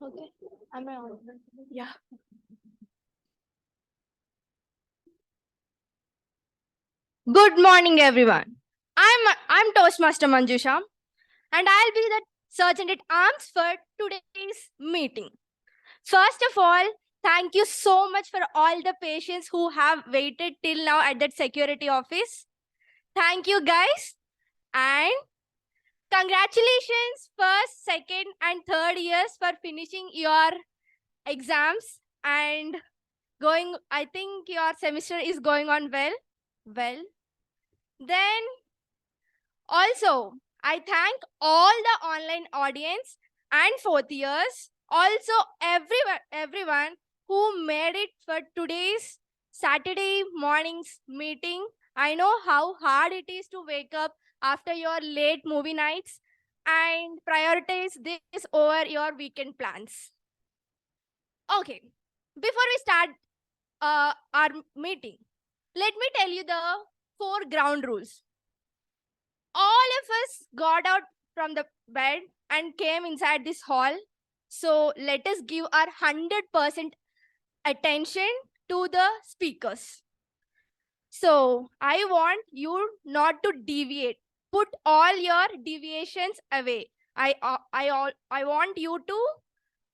Okay. Am I on? Yeah. Good morning, everyone. I'm Toastmaster Manjusha, and I'll be the Sergeant at Arms for today's meeting. First of all, thank you so much for all the patients who have waited till now at that security office. Thank you, guys, and congratulations, first, second, and third years for finishing your exams and going. I think your semester is going on well. Well, then also, I thank all the online audience and fourth years. Also, everyone who made it for today's Saturday morning's meeting. I know how hard it is to wake up after your late movie nights and prioritize this over your weekend plans. Okay, before we start our meeting, let me tell you the 4 ground rules. All of us got out from the bed and came inside this hall. So let us give our 100% attention to the speakers. So I want you not to deviate. Put all your deviations away. I want you to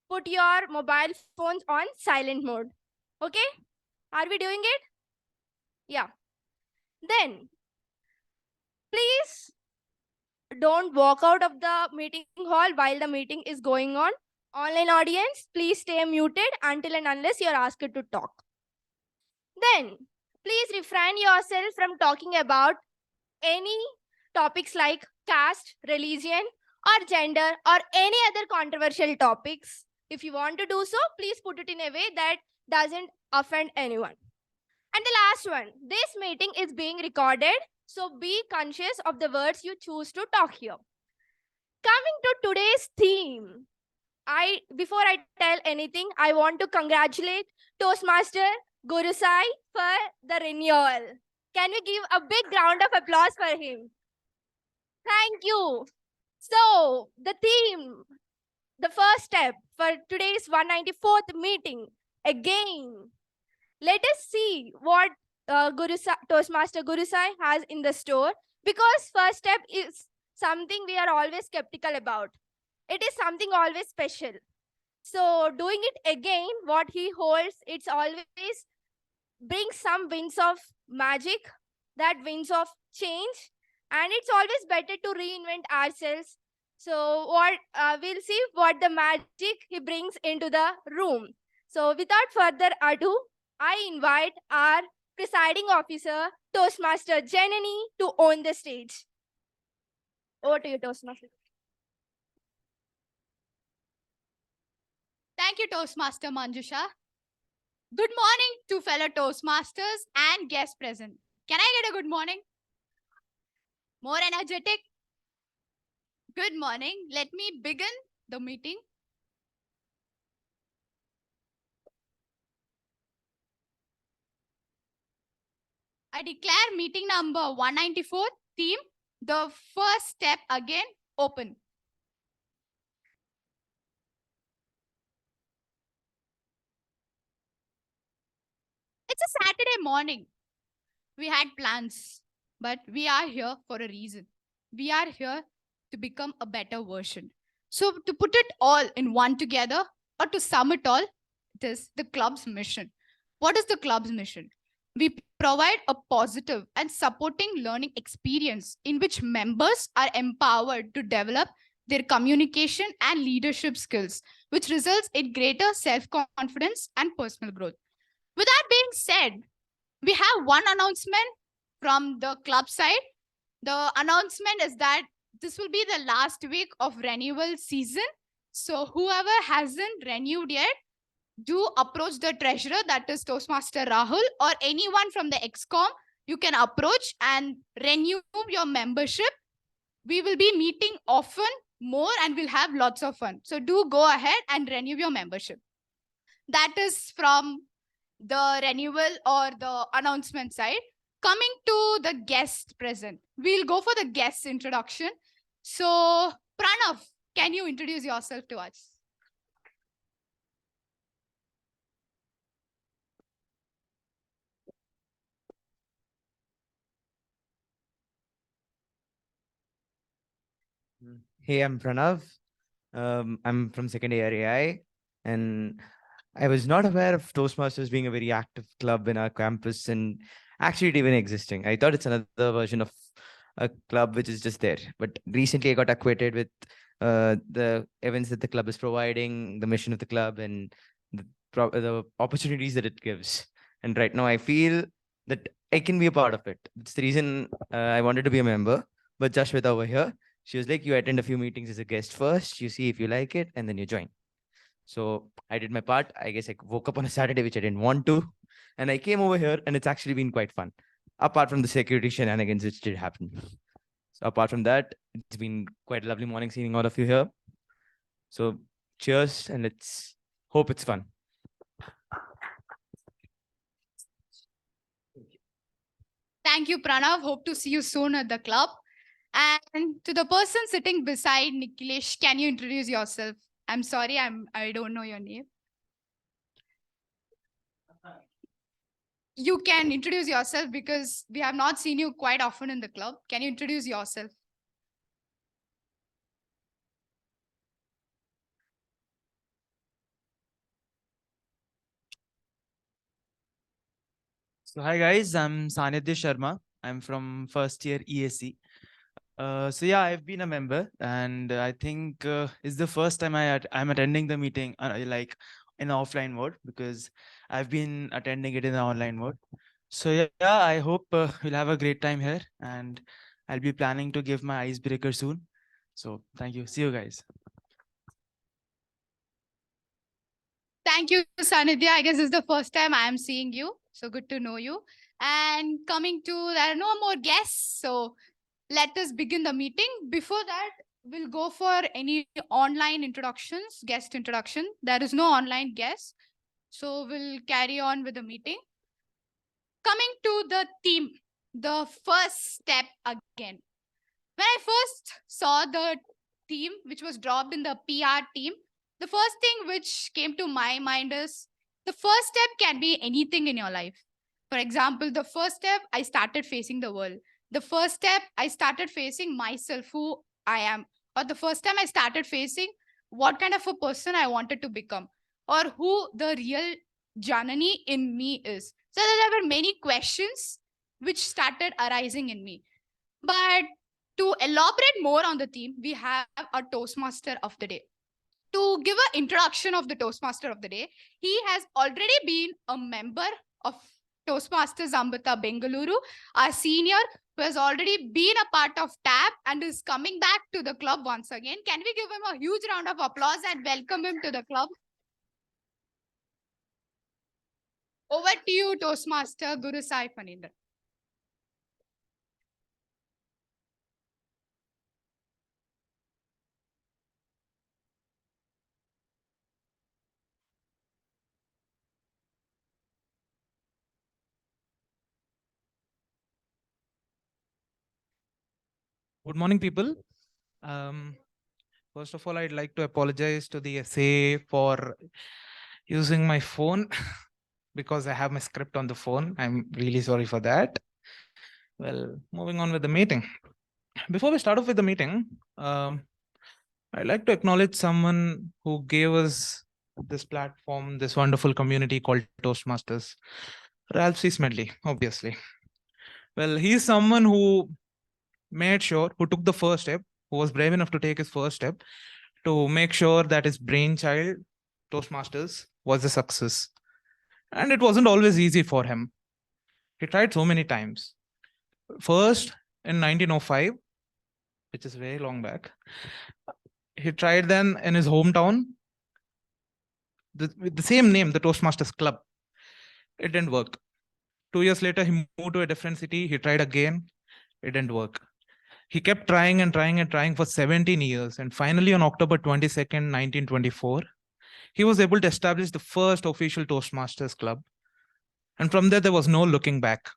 put your mobile phones on silent mode. Okay? Are we doing it? Yeah. Then please don't walk out of the meeting hall while the meeting is going on. Online audience, please stay muted until and unless you're asked to talk. Then, please refrain yourself from talking about any topics like caste, religion, or gender, or any other controversial topics. If you want to do so, please put it in a way that doesn't offend anyone. And the last one, this meeting is being recorded, so be conscious of the words you choose to talk here. Coming to today's theme, before I tell anything, I want to congratulate Toastmaster Guru Sai for the renewal. Can we give a big round of applause for him? Thank you. So, the theme, the first step for today's 194th meeting, again, let us see what Toastmaster Guru Sai has in the store, because first step is something we are always skeptical about. It is something always special. So doing it again, what he holds, it's always brings some winds of magic, that winds of change, and it's always better to reinvent ourselves. So what we'll see what the magic he brings into the room. So without further ado, I invite our presiding officer, Toastmaster Janani, to own the stage. Over to you, Toastmaster. Thank you, Toastmaster Manjusha. Good morning to fellow Toastmasters and guests present. Can I get a good morning? More energetic? Good morning. Let me begin the meeting. I declare meeting number 194, theme, the first step again, open. It's a Saturday morning. We had plans, but we are here for a reason. We are here to become a better version. So to put it all in one together, or to sum it all, it is the club's mission. What is the club's mission? We provide a positive and supporting learning experience in which members are empowered to develop their communication and leadership skills, which results in greater self-confidence and personal growth. With that being said, we have one announcement from the club side. The announcement is that this will be the last week of renewal season. So whoever hasn't renewed yet, do approach the treasurer, that is Toastmaster Rahul, or anyone from the ExCom. You can approach and renew your membership. We will be meeting often more and we'll have lots of fun. So do go ahead and renew your membership. That is from the renewal or the announcement side. Coming to the guest present, we'll go for the guest introduction. So Pranav, can you introduce yourself to us? Hey, I'm Pranav. I'm from second year AI, and I was not aware of Toastmasters being a very active club in our campus and actually it even existing. I thought it's another version of a club which is just there. But recently, I got acquainted with the events that the club is providing, the mission of the club, and the opportunities that it gives. And right now, I feel that I can be a part of it. It's the reason I wanted to be a member. But Jasvitha over here, she was like, you attend a few meetings as a guest first, you see if you like it, and then you join. So I did my part. I guess I woke up on a Saturday, which I didn't want to. And I came over here, and it's actually been quite fun. Apart from the security shenanigans, which did happen. So apart from that, it's been quite a lovely morning seeing all of you here. So cheers, and let's hope it's fun. Thank you, Pranav. Hope to see you soon at the club. And to the person sitting beside Nikhilesh, can you introduce yourself? I'm sorry, I don't know your name. You can introduce yourself because we have not seen you quite often in the club. Can you introduce yourself? So hi guys, I'm Sanidhya Sharma. I'm from first year EAC. So yeah, I've been a member, and I think it's the first time I'm attending the meeting like in offline mode, because I've been attending it in the online mode. So yeah, I hope we'll have a great time here, and I'll be planning to give my icebreaker soon. So thank you. See you guys. Thank you, Sanidhya. I guess this is the first time I am seeing you. So good to know you. And coming to, there are no more guests. So let us begin the meeting. Before that, we'll go for any online introductions, guest introduction. There is no online guest. So we'll carry on with the meeting. Coming to the theme, the first step again. When I first saw the theme, which was dropped in the PR team, the first thing which came to my mind is the first step can be anything in your life. For example, the first step, I started facing the world. The first step, I started facing myself, who I am. Or the first time I started facing what kind of a person I wanted to become, or who the real Janani in me is. So there were many questions which started arising in me. But to elaborate more on the theme, we have a Toastmaster of the day. To give an introduction of the Toastmaster of the day, he has already been a member of Toastmasters Ambata Bengaluru, our senior, who has already been a part of TAB and is coming back to the club once again. Can we give him a huge round of applause and welcome him to the club? Over to you, Toastmaster Guru Sai Phanindra. Good morning, people. Um, First of all, I'd like to apologize to the SA for using my phone because I have my script on the phone. I'm really sorry for that. Well, moving on with the meeting. Before we start off with the meeting, I'd like to acknowledge someone who gave us this platform, this wonderful community called Toastmasters. Ralph C. Smedley, obviously. Well, he's someone who made sure, who took the first step, who was brave enough to take his first step to make sure that his brainchild, Toastmasters, was a success. And it wasn't always easy for him. He tried so many times. First, in 1905, which is very long back, he tried then in his hometown with the same name, the Toastmasters Club. It didn't work. 2 years later, he moved to a different city. He tried again. It didn't work. He kept trying and trying and trying for 17 years. And finally, on October 22nd, 1924, he was able to establish the first official Toastmasters Club. And from there was no looking back.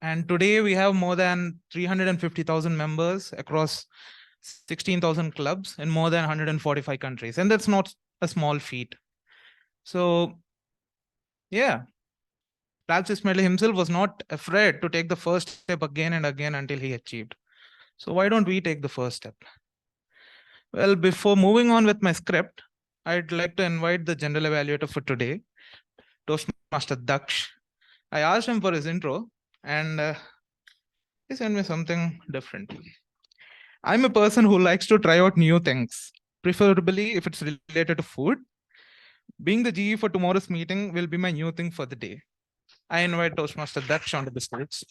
And today we have more than 350,000 members across 16,000 clubs in more than 145 countries. And that's not a small feat. So, yeah, Ralph Ismail himself was not afraid to take the first step again and again until he achieved. So why don't we take the first step? Well, before moving on with my script, I'd like to invite the general evaluator for today, Toastmaster Daksh. I asked him for his intro, and he sent me something different. I'm a person who likes to try out new things, preferably if it's related to food. Being the GE for tomorrow's meeting will be my new thing for the day. I invite Toastmaster Daksh onto the stage.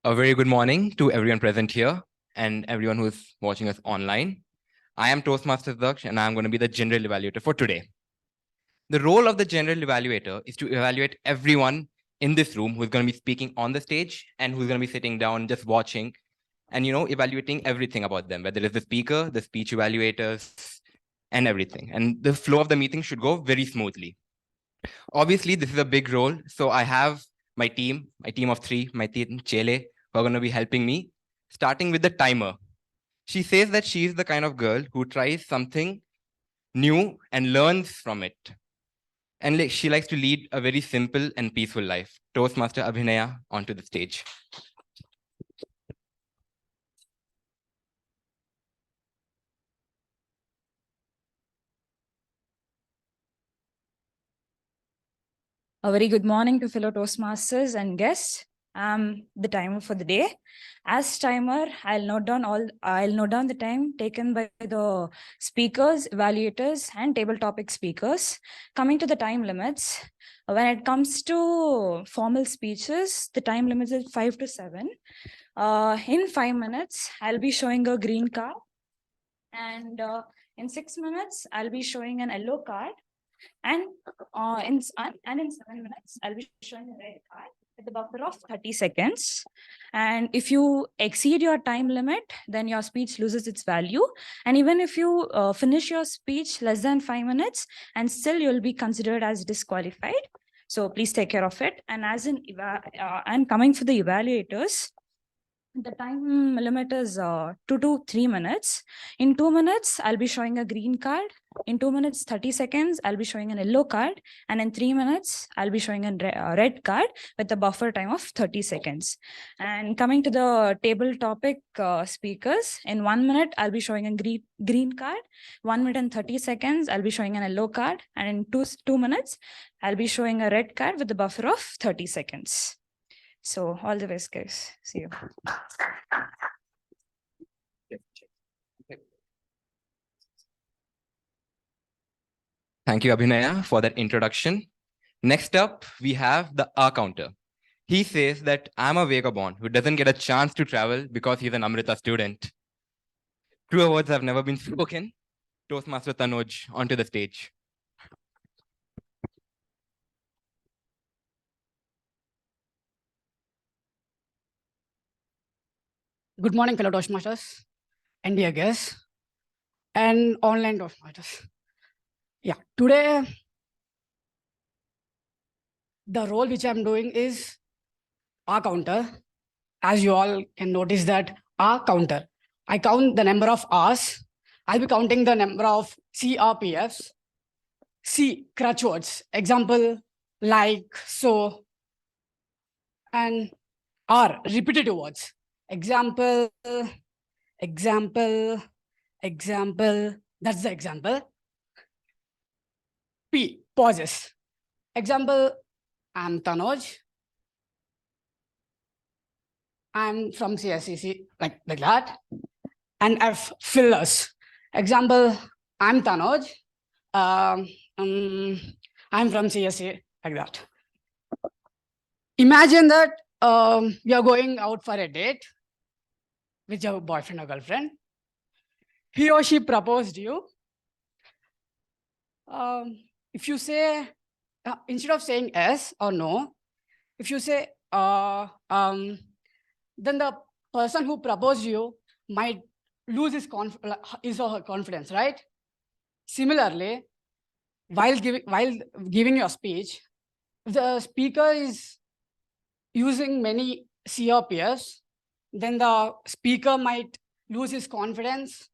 A very good morning to everyone present here and everyone who's watching us online. I am Toastmasters Daksh and I'm going to be the general evaluator for today. The role of the general evaluator is to evaluate everyone in this room who's going to be speaking on the stage and who's going to be sitting down just watching and evaluating everything about them, whether it's the speaker, the speech evaluators, and everything. And the flow of the meeting should go very smoothly. Obviously, this is a big role, so I have my team of 3, my team Chele, who are going to be helping me, starting with the timer. She says that she is the kind of girl who tries something new and learns from it. And she likes to lead a very simple and peaceful life. Toastmaster Abhinaya onto the stage. A very good morning to fellow Toastmasters and guests. I'm the timer for the day. As timer, I'll note down the time taken by the speakers, evaluators, and table topic speakers. Coming to the time limits, when it comes to formal speeches, the time limit is 5 to 7. In 5 minutes, I'll be showing a green card, and in 6 minutes, I'll be showing an yellow card. And in 7 minutes, I'll be showing a red card with a buffer of 30 seconds. And if you exceed your time limit, then your speech loses its value. And even if you finish your speech less than 5 minutes, and still you'll be considered as disqualified. So please take care of it. And and coming for the evaluators, the time limit is 2 to 3 minutes. In 2 minutes, I'll be showing a green card. In 2 minutes, 30 seconds, I'll be showing a yellow card. And in 3 minutes, I'll be showing a red card with a buffer time of 30 seconds. And coming to the table topic speakers, in 1 minute, I'll be showing a green card. 1 minute and 30 seconds, I'll be showing a yellow card. And in 2 minutes, I'll be showing a red card with a buffer of 30 seconds. So all the best, guys. See you. Thank you, Abhinaya, for that introduction. Next up, we have the A counter. He says that I'm a vagabond who doesn't get a chance to travel because he's an Amrita student. Truer words have never been spoken. Toastmaster Tanoj onto the stage. Good morning, fellow Toastmasters and dear guests and online Toastmasters. Yeah, today the role which I'm doing is R counter. As you all can notice that R counter, I count the number of R's. I'll be counting the number of CRPFs. C, crutch words, example, like, so, and R, repetitive words. Example, example, that's the example. P, pauses. Example, I'm Tanoj. I'm from CSCC, like that. And F, fillers. Example, I'm Tanoj. I'm from CSC, like that. Imagine that you're going out for a date with your boyfriend or girlfriend. He or she proposed you. If you say, instead of saying yes or no, if you say, then the person who proposed you might lose his or her confidence, right? Similarly, while giving your speech, if the speaker is using many CRPFs, then the speaker might lose his confidence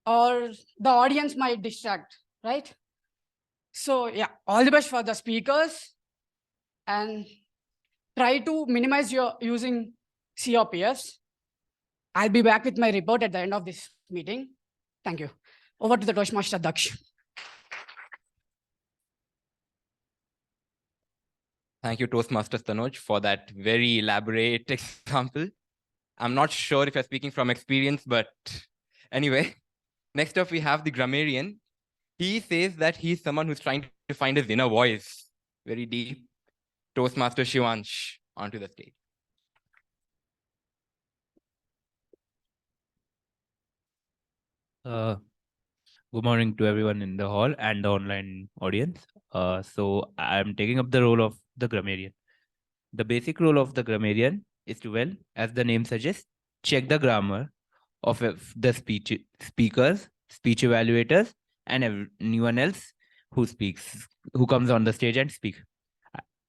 or the audience might distract, right? So yeah, all the best for the speakers and try to minimize your using COPS. I'll be back with my report at the end of this meeting. Thank you. Over to the Toastmaster Daksh. Thank you, Toastmasters Tanoj, for that very elaborate example. I'm not sure if you're speaking from experience, but anyway. Next up, we have the Grammarian. He says that he's someone who's trying to find his inner voice. Very deep. Toastmaster Shivansh, onto the stage. Good morning to everyone in the hall and the online audience. So I'm taking up the role of the grammarian. The basic role of the grammarian is to, well, as the name suggests, check the grammar of the speakers, speech evaluators, and anyone else who speaks, who comes on the stage and speak.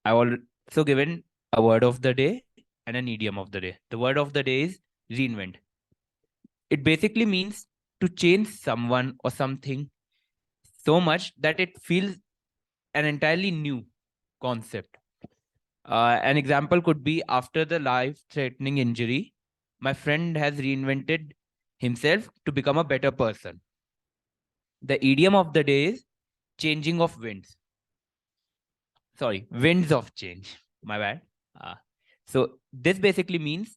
I also given a word of the day and an idiom of the day. The word of the day is reinvent. It basically means to change someone or something so much that it feels an entirely new concept. An example could be after the life-threatening injury, my friend has reinvented himself to become a better person. The idiom of the day is changing of winds. Sorry, winds of change. My bad. So this basically means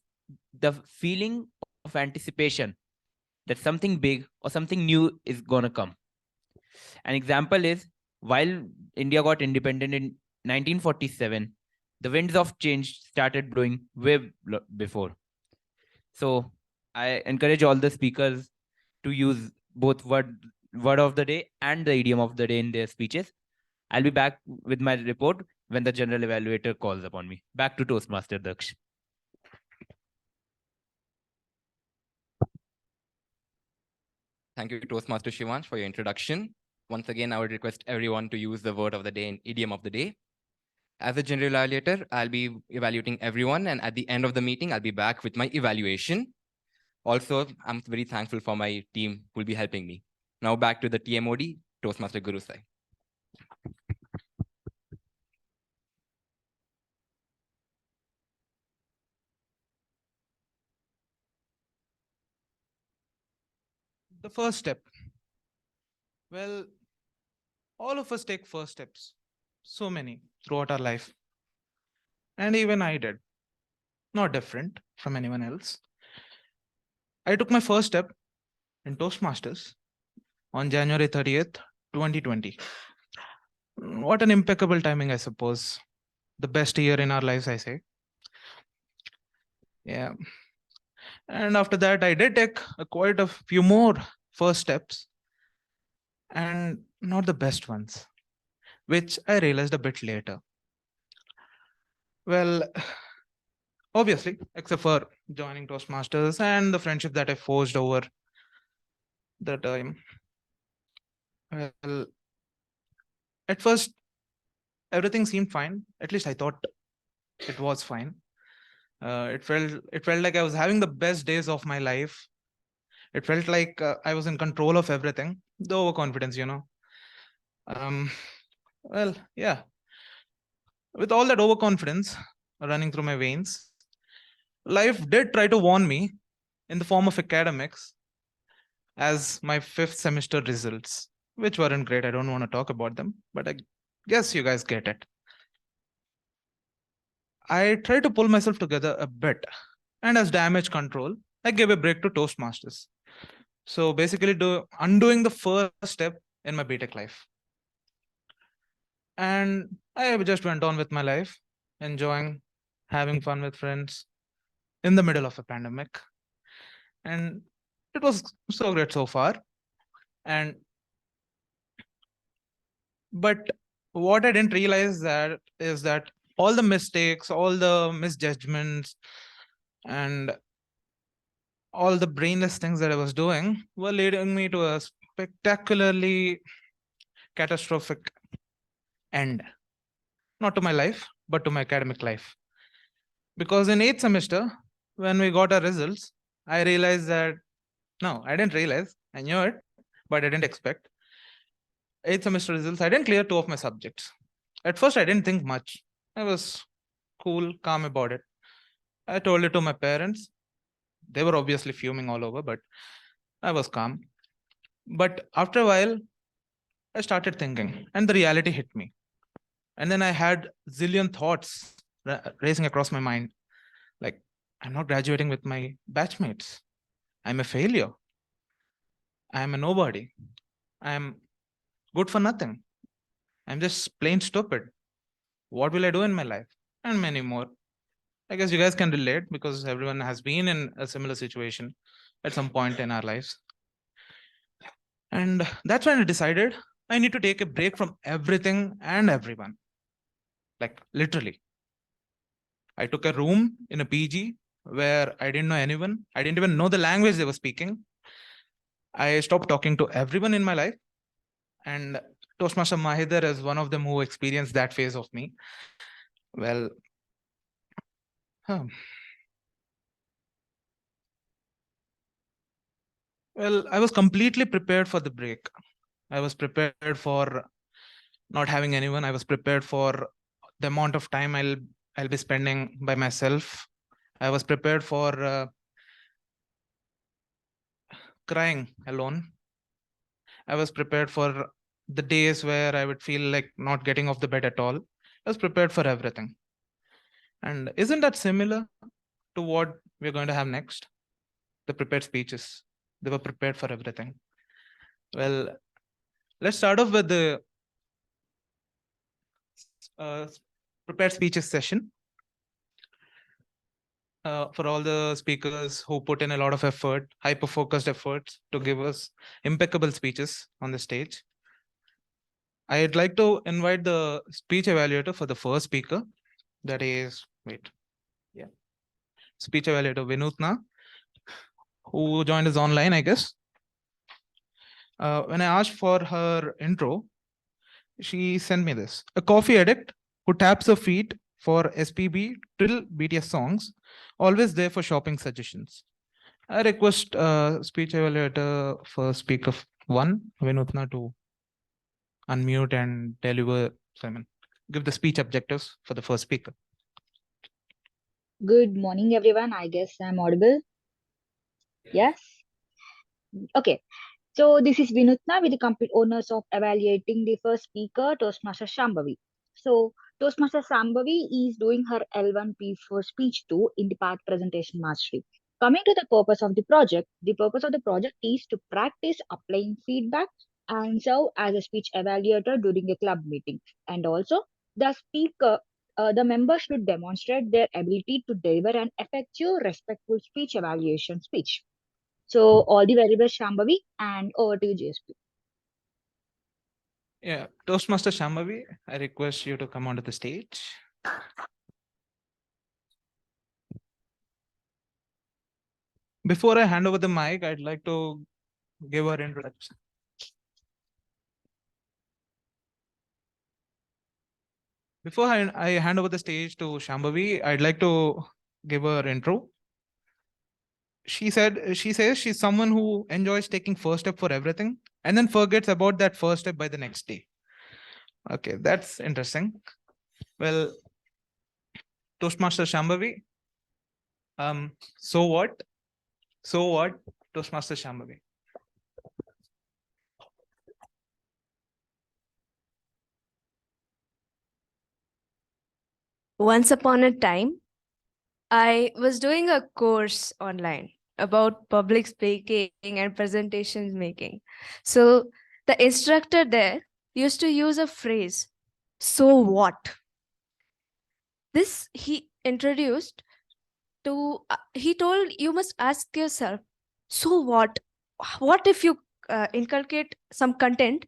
the feeling of anticipation that something big or something new is gonna come. An example is while India got independent in 1947, the winds of change started blowing way before. So I encourage all the speakers to use both word of the day and the idiom of the day in their speeches. I'll be back with my report when the general evaluator calls upon me. Back to Toastmaster Daksh. Thank you, Toastmaster Shivansh, for your introduction. Once again, I would request everyone to use the word of the day and idiom of the day. As a general evaluator, I'll be evaluating everyone, and at the end of the meeting, I'll be back with my evaluation. Also, I'm very thankful for my team who will be helping me. Now back to the TMoD, Toastmaster Guru Sai. The first step. Well, all of us take first steps. So many throughout our life. And even I did. Not different from anyone else. I took my first step in Toastmasters on January 30th, 2020. What an impeccable timing, I suppose. The best year in our lives, I say. Yeah. And after that, I did take quite a few more first steps, and not the best ones, which I realized a bit later. Well, obviously, except for joining Toastmasters and the friendship that I forged over the time. Well, at first, everything seemed fine. At least I thought it was fine. It felt like I was having the best days of my life. It felt like I was in control of everything. The overconfidence, you know. Well, yeah. With all that overconfidence running through my veins, life did try to warn me in the form of academics as my 5th semester results, which weren't great. I don't want to talk about them, but I guess you guys get it. I tried to pull myself together a bit, and as damage control, I gave a break to Toastmasters. So basically undoing the first step in my BTech life. And I just went on with my life, enjoying, having fun with friends in the middle of a pandemic. And it was so great so far. But what I didn't realize is that all the mistakes, all the misjudgments, and all the brainless things that I was doing were leading me to a spectacularly catastrophic end. Not to my life, but to my academic life. Because in 8th semester, when we got our results, I realized that, no, I didn't realize, I knew it, but I didn't expect. 8th semester results, I didn't clear 2 of my subjects. At first, I didn't think much. I was cool, calm about it. I told it to my parents. They were obviously fuming all over, but I was calm. But after a while, I started thinking, and the reality hit me. And then I had zillion thoughts racing across my mind. Like, I'm not graduating with my batchmates. I'm a failure. I'm a nobody. I'm good for nothing. I'm just plain stupid. What will I do in my life? And many more. I guess you guys can relate because everyone has been in a similar situation at some point in our lives. And that's when I decided I need to take a break from everything and everyone. Like, literally. I took a room in a PG where I didn't know anyone. I didn't even know the language they were speaking. I stopped talking to everyone in my life. And Toastmaster Maheedhar is one of them who experienced that phase of me. Well, well, I was completely prepared for the break. I was prepared for not having anyone. I was prepared for the amount of time I'll be spending by myself. I was prepared for crying alone. I was prepared for the days where I would feel like not getting off the bed at all. I was prepared for everything. And isn't that similar to what we're going to have next? The prepared speeches. They were prepared for everything. Well, let's start off with the prepared speeches session. For all the speakers who put in a lot of effort, hyper-focused efforts to give us impeccable speeches on the stage. I'd like to invite the speech evaluator for the first speaker. That is, speech evaluator Vinuthna, who joined us online, I guess. When I asked for her intro, she sent me this. A coffee addict who taps her feet for SPB till BTS songs, always there for shopping suggestions. I request speech evaluator for speaker 1, Vinuthna, to unmute and deliver, Simon. Give the speech objectives for the first speaker. Good morning, everyone. I guess I'm audible. Yes. Okay. So this is Vinuthna with the complete owners of evaluating the first speaker, Toastmaster Shambhavi. So Toastmaster Shambhavi is doing her L1P for speech 2 in the part presentation mastery. Coming to the purpose of the purpose of the project is to practice applying feedback and serve as a speech evaluator during a club meeting. And also the speaker, the members should demonstrate their ability to deliver an effective, respectful speech evaluation speech. So all the very best, Shambhavi, and over to you, JSP. Yeah, Toastmaster Shambhavi, I request you to come onto the stage. Before I hand over the mic, I'd like to give her introduction. Before I hand over the stage to Shambhavi, I'd like to give her intro. She says she's someone who enjoys taking first step for everything and then forgets about that first step by the next day. Okay, that's interesting. Well, Toastmaster Shambhavi, so what? Toastmaster Shambhavi. Once upon a time, I was doing a course online about public speaking and presentations making. So the instructor there used to use a phrase, so what? This he introduced to, he told you must ask yourself, so what? What if you inculcate some content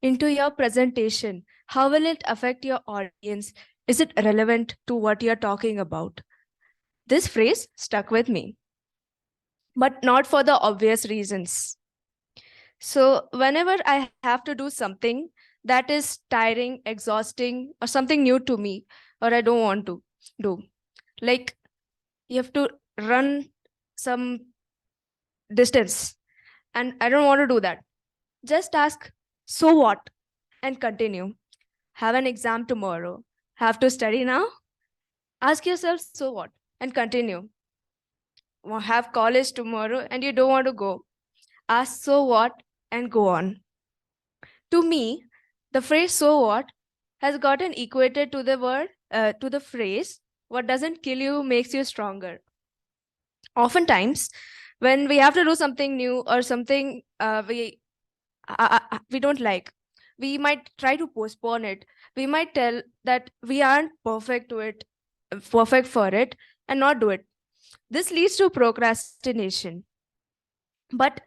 into your presentation? How will it affect your audience? Is it relevant to what you're talking about? This phrase stuck with me, but not for the obvious reasons. So whenever I have to do something that is tiring, exhausting, or something new to me, or I don't want to do, like you have to run some distance, and I don't want to do that, just ask, so what? And continue. Have an exam tomorrow. Have to study now? Ask yourself, so what? And continue. Have college tomorrow and you don't want to go. Ask, so what? And go on. To me, the phrase so what has gotten equated to the word, to the phrase, what doesn't kill you makes you stronger. Oftentimes, when we have to do something new or something we don't like, we might try to postpone it. We might tell that we aren't perfect for it, and not do it. This leads to procrastination. But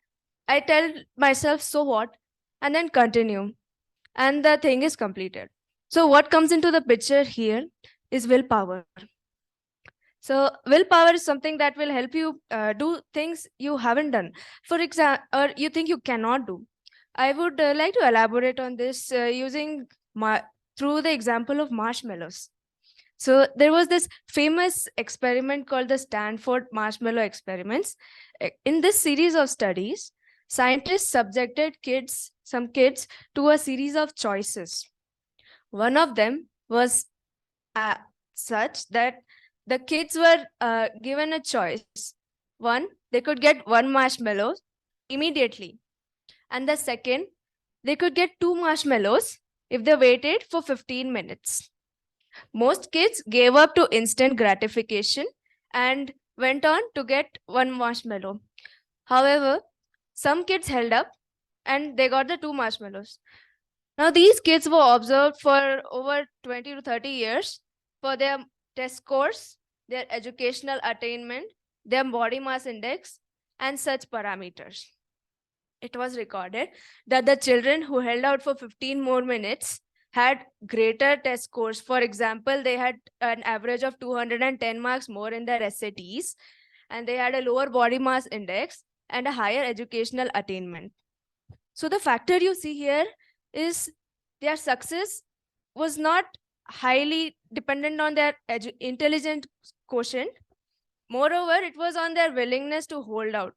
I tell myself, so what? And then continue. And the thing is completed. So, what comes into the picture here is willpower. So, willpower is something that will help you do things you haven't done. For example, or you think you cannot do. I would like to elaborate on this using through the example of marshmallows. So there was this famous experiment called the Stanford Marshmallow Experiments. In this series of studies, scientists subjected some kids to a series of choices. One of them was such that the kids were given a choice. One, they could get one marshmallow immediately. And the second, they could get two marshmallows if they waited for 15 minutes. Most kids gave up to instant gratification and went on to get one marshmallow. However, some kids held up and they got the two marshmallows. Now, these kids were observed for over 20 to 30 years for their test scores, their educational attainment, their body mass index, and such parameters. It was recorded that the children who held out for 15 more minutes had greater test scores. For example, they had an average of 210 marks more in their SATs, and they had a lower body mass index and a higher educational attainment. So the factor you see here is their success was not highly dependent on their intelligent quotient. Moreover, it was on their willingness to hold out.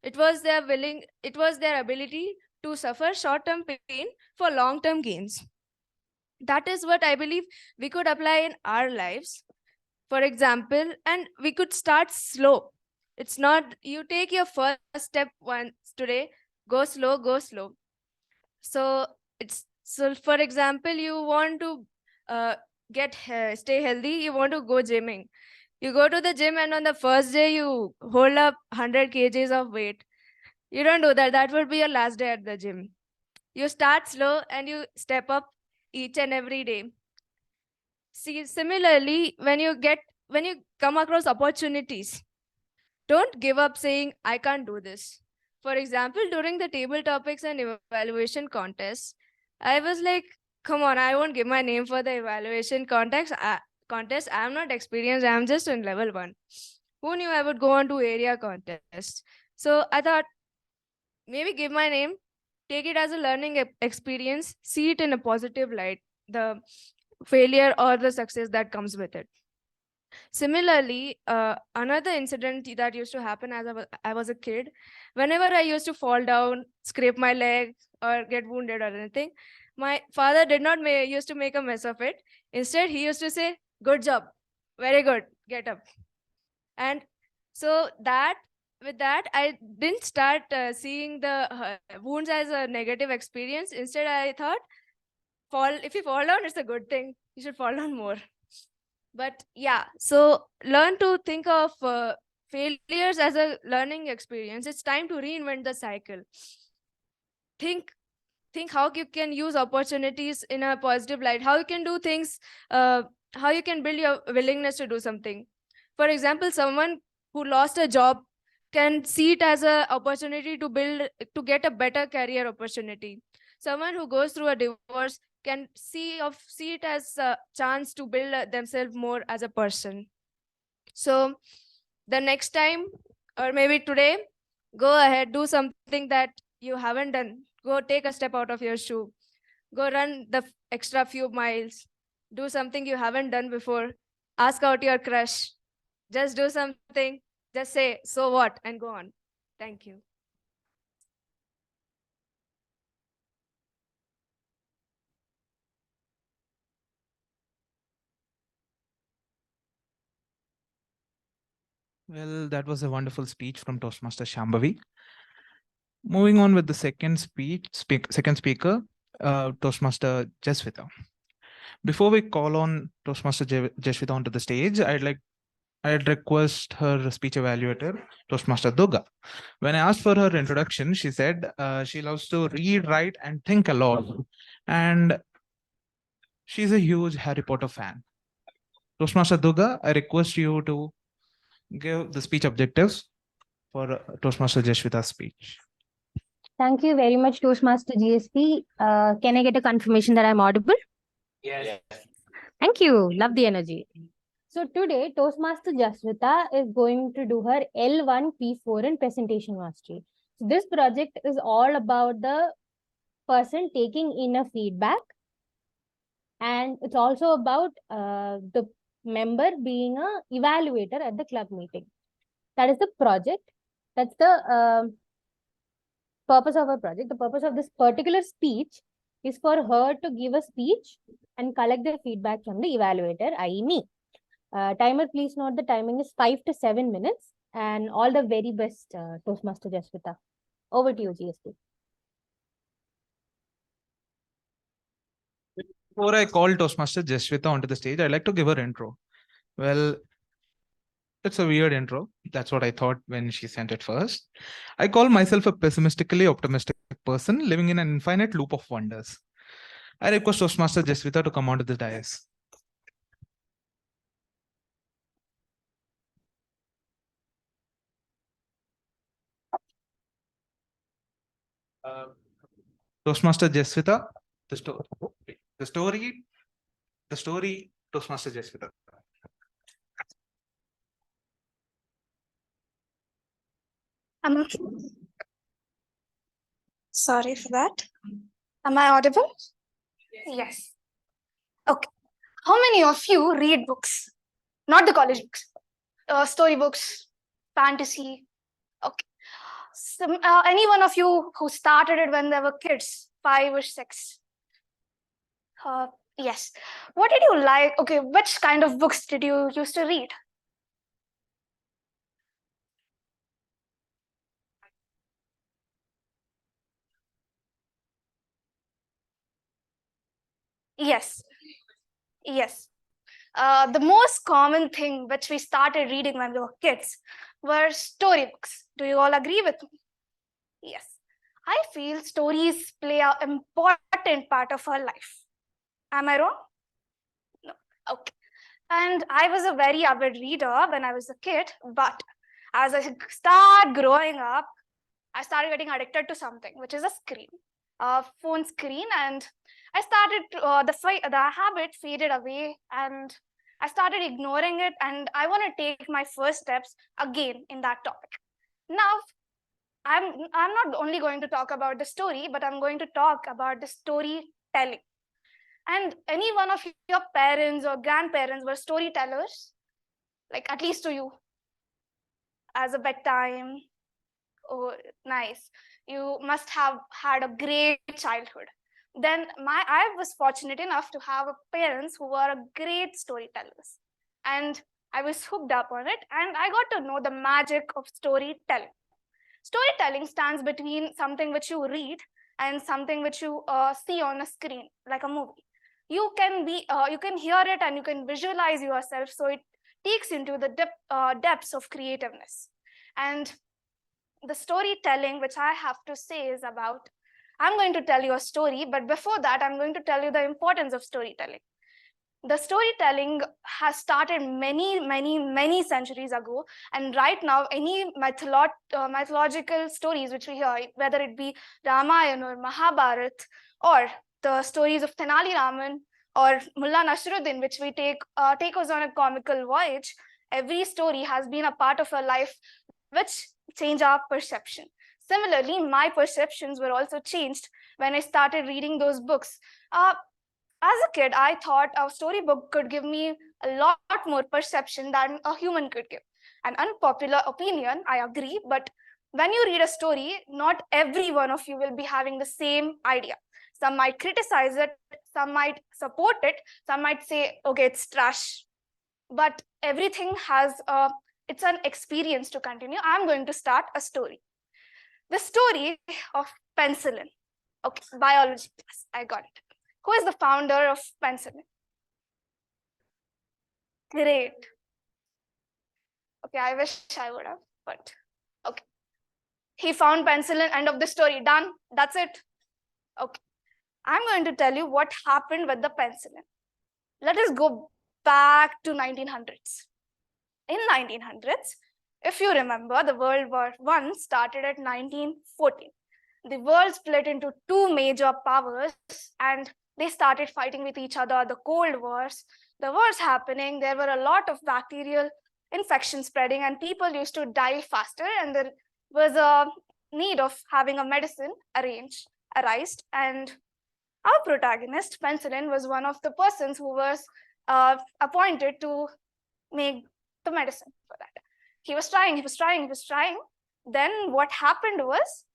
It was their ability to suffer short-term pain for long-term gains. That is what I believe we could apply in our lives. For example, and we could start slow. It's not, you take your first step once today, go slow, go slow. So for example, you want to stay healthy, you want to go gymming. You go to the gym and on the first day you hold up 100 kgs of weight. You don't do that. That would be your last day at the gym. You start slow and you step up each and every day. See, similarly, when you come across opportunities, don't give up saying, I can't do this. For example, during the table topics and evaluation contests, I was like, come on, I won't give my name for the evaluation contest. I'm not experienced. I'm just in level 1. Who knew I would go on to area contests? So I thought, maybe give my name, take it as a learning experience, see it in a positive light, the failure or the success that comes with it. Similarly, another incident that used to happen as I was a kid, whenever I used to fall down, scrape my leg, or get wounded or anything, my father did not used to make a mess of it. Instead, he used to say, good job, very good, get up. And so with that, I didn't start seeing the wounds as a negative experience. Instead, I thought, if you fall down, it's a good thing. You should fall down more. But yeah, so learn to think of failures as a learning experience. It's time to reinvent the cycle. Think how you can use opportunities in a positive light, how you can do things, how you can build your willingness to do something. For example, someone who lost a job can see it as an opportunity to get a better career opportunity. Someone who goes through a divorce can see it as a chance to build themselves more as a person. So the next time, or maybe today, go ahead, do something that you haven't done. Go take a step out of your shoe. Go run the extra few miles. Do something you haven't done before. Ask out your crush. Just do something. Just say, so what? And go on. Thank you. Well, that was a wonderful speech from Toastmaster Shambhavi. Moving on with the second speaker, Toastmaster Jasvitha. Before we call on Toastmaster Jasvitha onto the stage, I'd request her speech evaluator, Toastmaster Durga. When I asked for her introduction, she said she loves to read, write, and think a lot. And she's a huge Harry Potter fan. Toastmaster Durga, I request you to give the speech objectives for Toastmaster Jasvitha's speech. Thank you very much, Toastmaster GSP. Can I get a confirmation that I'm audible? Yes. Thank you. Love the energy. So today, Toastmaster Jasvitha is going to do her L1 P4 in presentation mastery. So this project is all about the person taking in a feedback, and it's also about the member being a evaluator at the club meeting. That is the project. That's the purpose of her project. The purpose of this particular speech is for her to give a speech and collect the feedback from the evaluator, i.e. me. Timer, please note the timing is 5 to 7 minutes, and all the very best, Toastmaster Jasvitha. Over to you, GSP. Before I call Toastmaster Jasvitha onto the stage, I'd like to give her intro. Well, it's a weird intro. That's what I thought when she sent it first. I call myself a pessimistically optimistic person living in an infinite loop of wonders. I request Toastmaster Jasvitha to come onto the dais. Toastmaster Jasvitha, the story, Toastmaster Jasvitha. Sorry for that. Am I audible? Yes. Okay. How many of you read books? Not the college books. Story books, fantasy. Okay. Any one of you who started it when they were kids, 5 or 6? Yes. What did you like? Okay, which kind of books did you used to read? Yes. Yes. The most common thing which we started reading when we were kids were storybooks. Do you all agree with me? Yes. I feel stories play an important part of our life. Am I wrong? No. Okay. And I was a very avid reader when I was a kid, but as I start growing up, I started getting addicted to something, which is a screen, a phone screen, and I started the habit faded away, and I started ignoring it, and I want to take my first steps again in that topic. Now, I'm not only going to talk about the story, but I'm going to talk about the storytelling. And any one of your parents or grandparents were storytellers, like at least to you, as a bedtime. Oh, nice. You must have had a great childhood. Then I was fortunate enough to have parents who were great storytellers. And I was hooked up on it, and I got to know the magic of storytelling. Storytelling stands between something which you read and something which you see on a screen, like a movie. You can hear it and you can visualize yourself, so it takes into the depths of creativeness. And the storytelling which I have to say is about, I'm going to tell you a story, but before that, I'm going to tell you the importance of storytelling. The storytelling has started many centuries ago, and right now any mythological stories which we hear, whether it be Ramayana or Mahabharata, or the stories of Tenali Raman or Mullah Nasruddin, which we take us on a comical voyage, every story has been a part of our life which change our perception. Similarly, my perceptions were also changed when I started reading those books. As a kid, I thought a storybook could give me a lot more perception than a human could give. An unpopular opinion, I agree, but when you read a story, not every one of you will be having the same idea. Some might criticize it, some might support it, some might say, okay, it's trash. But everything has a it's an experience to continue. I'm going to start a story. The story of penicillin. Okay, biology class, I got it. Who is the founder of penicillin? Great. Okay, I wish I would have, but okay. He found penicillin, end of the story, done. That's it. Okay. I'm going to tell you what happened with the penicillin. Let us go back to 1900s. In 1900s, if you remember, the World War I started at 1914. The world split into two major powers and they started fighting with each other, the Cold Wars. The wars happening, there were a lot of bacterial infections spreading and people used to die faster, and there was a need of having a medicine arised, and our protagonist, penicillin, was one of the persons who was appointed to make the medicine for that. He was trying. Then what happened was,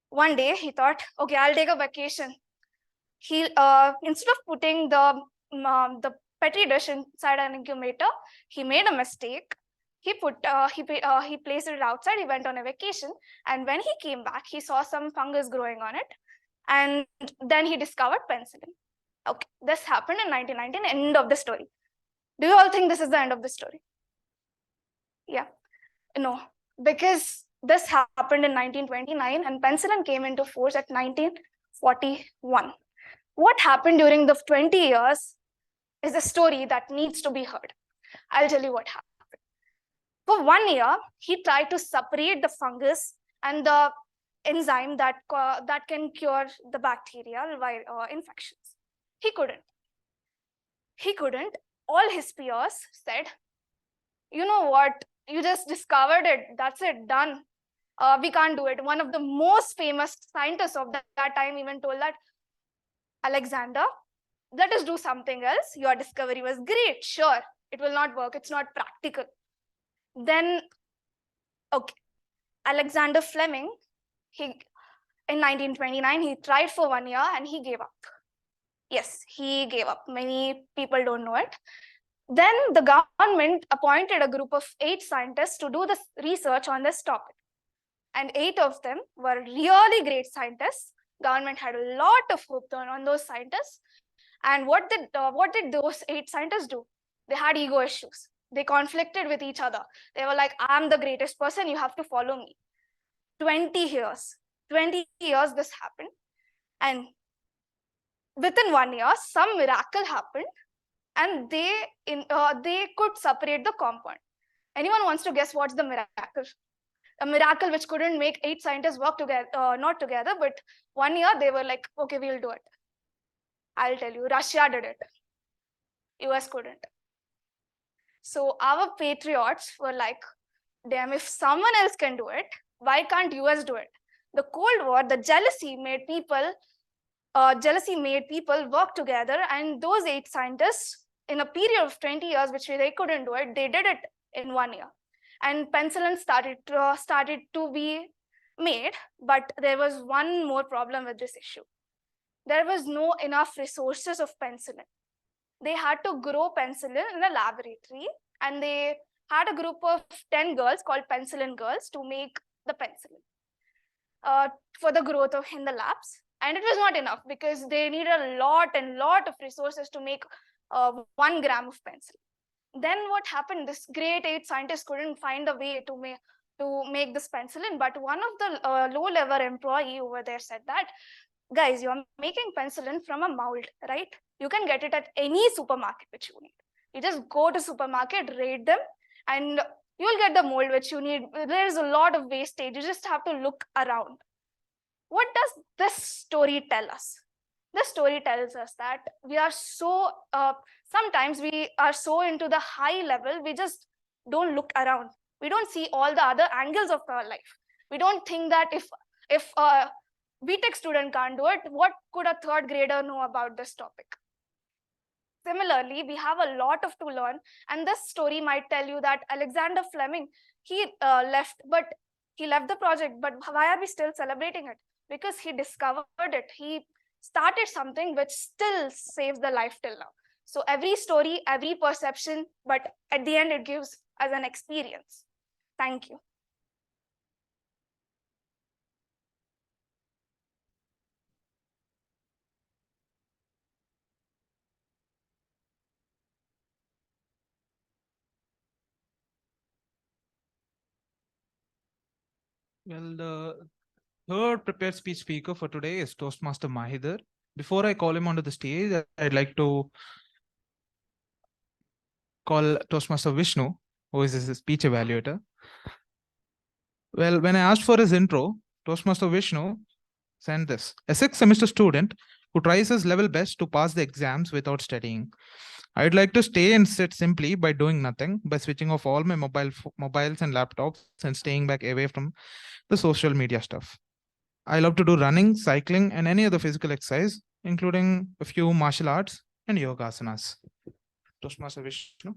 one day he thought, okay, I'll take a vacation. He instead of putting the petri dish inside an incubator, he made a mistake. He placed it outside. He went on a vacation, and when he came back, he saw some fungus growing on it, and then he discovered penicillin. Okay, this happened in 1919. End of the story. Do you all think this is the end of the story? Yeah, no, because this happened in 1929 and penicillin came into force at 1941. What happened during the 20 years is a story that needs to be heard. I'll tell you what happened. For 1 year, he tried to separate the fungus and the enzyme that can cure the bacterial infections. He couldn't. All his peers said, you know what, you just discovered it, that's it, done. We can't do it. One of the most famous scientists of that time even told that, Alexander, let us do something else. Your discovery was great, sure, it will not work, it's not practical. Then, okay, Alexander Fleming, in 1929, he tried for 1 year and he gave up. Yes, he gave up. Many people don't know it. Then the government appointed a group of 8 scientists to do this research on this topic. And 8 of them were really great scientists. Government had a lot of hope on those scientists. And what did those 8 scientists do? They had ego issues. They conflicted with each other. They were like, I'm the greatest person, you have to follow me. 20 years this happened. And within 1 year, some miracle happened and they could separate the compound. Anyone wants to guess what's the miracle? A miracle which couldn't make 8 scientists work together, not together, but 1 year they were like, okay, we'll do it. I'll tell you, Russia did it. US couldn't. So our patriots were like, damn, if someone else can do it, why can't US do it? The Cold War, the jealousy made people work together, and those 8 scientists, in a period of 20 years, which they couldn't do it, they did it in 1 year. And penicillin started to be made, but there was one more problem with this issue. There was no enough resources of penicillin. They had to grow penicillin in a laboratory, and they had a group of 10 girls called penicillin girls to make the penicillin for the growth in the labs. And it was not enough because they needed a lot of resources to make 1 gram of penicillin. Then what happened? This great 8 scientists couldn't find a way to make this penicillin, but one of the low-level employee over there said that, guys, you're making penicillin from a mold, right? You can get it at any supermarket which you need. You just go to supermarket, rate them, and you'll get the mold which you need. There's a lot of wastage. You just have to look around. What does this story tell us? This story tells us that we are so, sometimes we are so into the high level, we just don't look around. We don't see all the other angles of our life. We don't think that if a BTech student can't do it, what could a 3rd grader know about this topic? Similarly, we have a lot to learn, and this story might tell you that Alexander Fleming, he left the project, but why are we still celebrating it? Because he discovered it. He started something which still saves the life till now. So every story, every perception, but at the end it gives us an experience. Thank you. Well, the third prepared speech speaker for today is Toastmaster Maheedhar. Before I call him onto the stage, I'd like to call Toastmaster Vishnu, who is a speech evaluator. Well, when I asked for his intro, Toastmaster Vishnu sent this. A sixth semester student who tries his level best to pass the exams without studying. I'd like to stay and sit simply by doing nothing, by switching off all my mobiles and laptops and staying back away from the social media stuff. I love to do running, cycling, and any other physical exercise, including a few martial arts and yoga asanas. Toastmaster Vishnu.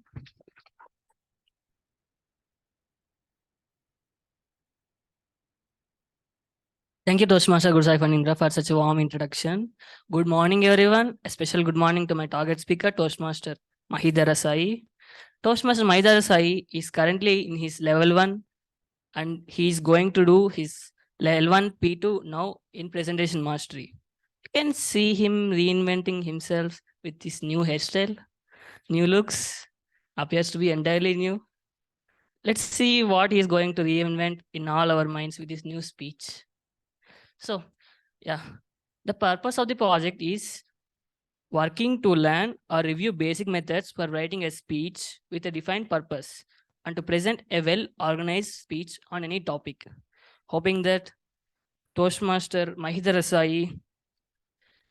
Thank you, Toastmaster Sai Phanindra, for such a warm introduction. Good morning, everyone. A special good morning to my target speaker, Toastmaster Maheedhar Sai. Toastmaster Maheedhar Sai is currently in his level 1 and he is going to do his level 1 P2 now in presentation mastery. You can see him reinventing himself with his new hairstyle, new looks, appears to be entirely new. Let's see what he is going to reinvent in all our minds with his new speech. So, yeah, the purpose of the project is working to learn or review basic methods for writing a speech with a defined purpose and to present a well-organized speech on any topic. Hoping that Toastmaster Maheedhar Sai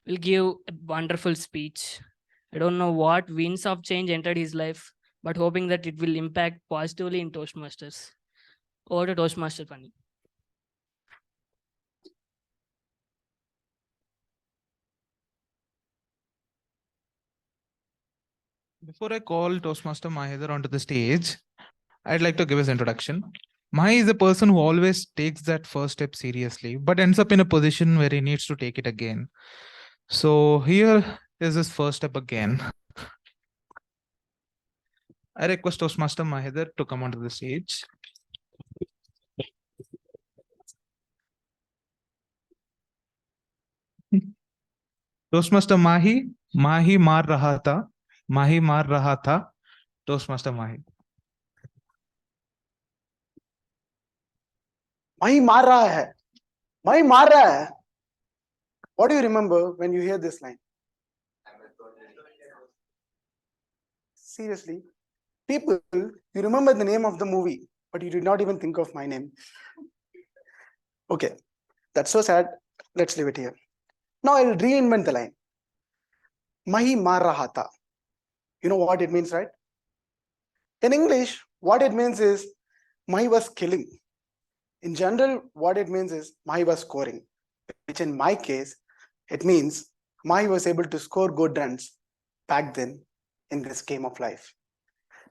will give a wonderful speech. I don't know what winds of change entered his life, but hoping that it will impact positively in Toastmasters. Over to Toastmaster Pani. Before I call Toastmaster Maheedhar onto the stage, I'd like to give his introduction. Mahi is a person who always takes that first step seriously, but ends up in a position where he needs to take it again. So here is his first step again. I request Toastmaster Maheedhar to come onto the stage. Toastmaster Mahi maar raha tha, Mahi maar raha tha, Toastmaster Mahi. Mahi maar raha hai. Mahi maar raha hai. What do you remember when you hear this line? Seriously, people, you remember the name of the movie, but you did not even think of my name. Okay, that's so sad. Let's leave it here. Now I'll reinvent the line. Mahi maar raha tha. You know what it means, right? In English, what it means is Mahi was killing. In general, what it means is Mahi was scoring, which in my case, it means Mahi was able to score good runs back then in this game of life.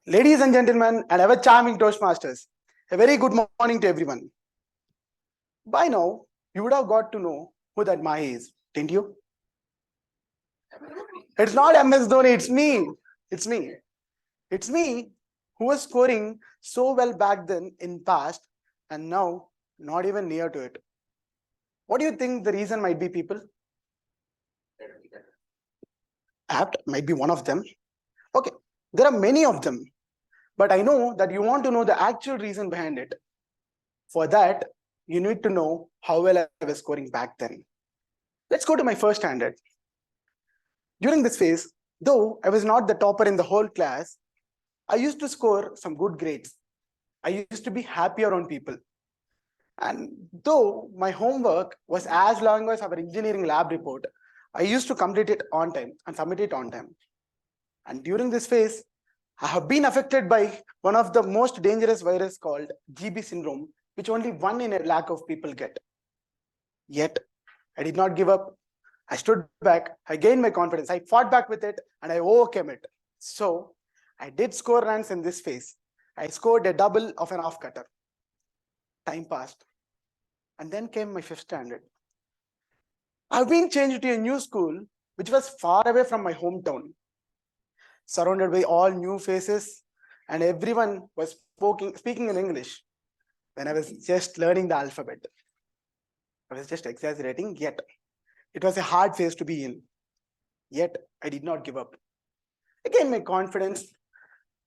Ladies and gentlemen, and ever charming Toastmasters, a very good morning to everyone. By now, you would have got to know who that Mahi is, didn't you? It's not MS Dhoni, it's me. It's me. It's me who was scoring so well back then in past and now not even near to it. What do you think the reason might be, people? Apt might be one of them. Okay, there are many of them, but I know that you want to know the actual reason behind it. For that, you need to know how well I was scoring back then. Let's go to my first standard. During this phase, though I was not the topper in the whole class, I used to score some good grades. I used to be happy around people. And though my homework was as long as our engineering lab report, I used to complete it on time and submit it on time. And during this phase, I have been affected by one of the most dangerous virus called GB syndrome, which only 1 in a lakh of people get. Yet, I did not give up. I stood back, I gained my confidence, I fought back with it, and I overcame it. So, I did score runs in this phase. I scored a double of an off-cutter. Time passed. And then came my 5th standard. I've been changed to a new school, which was far away from my hometown. Surrounded by all new faces, and everyone was speaking in English. when I was just learning the alphabet. I was just exaggerating, yet it was a hard phase to be in. Yet I did not give up. I gained my confidence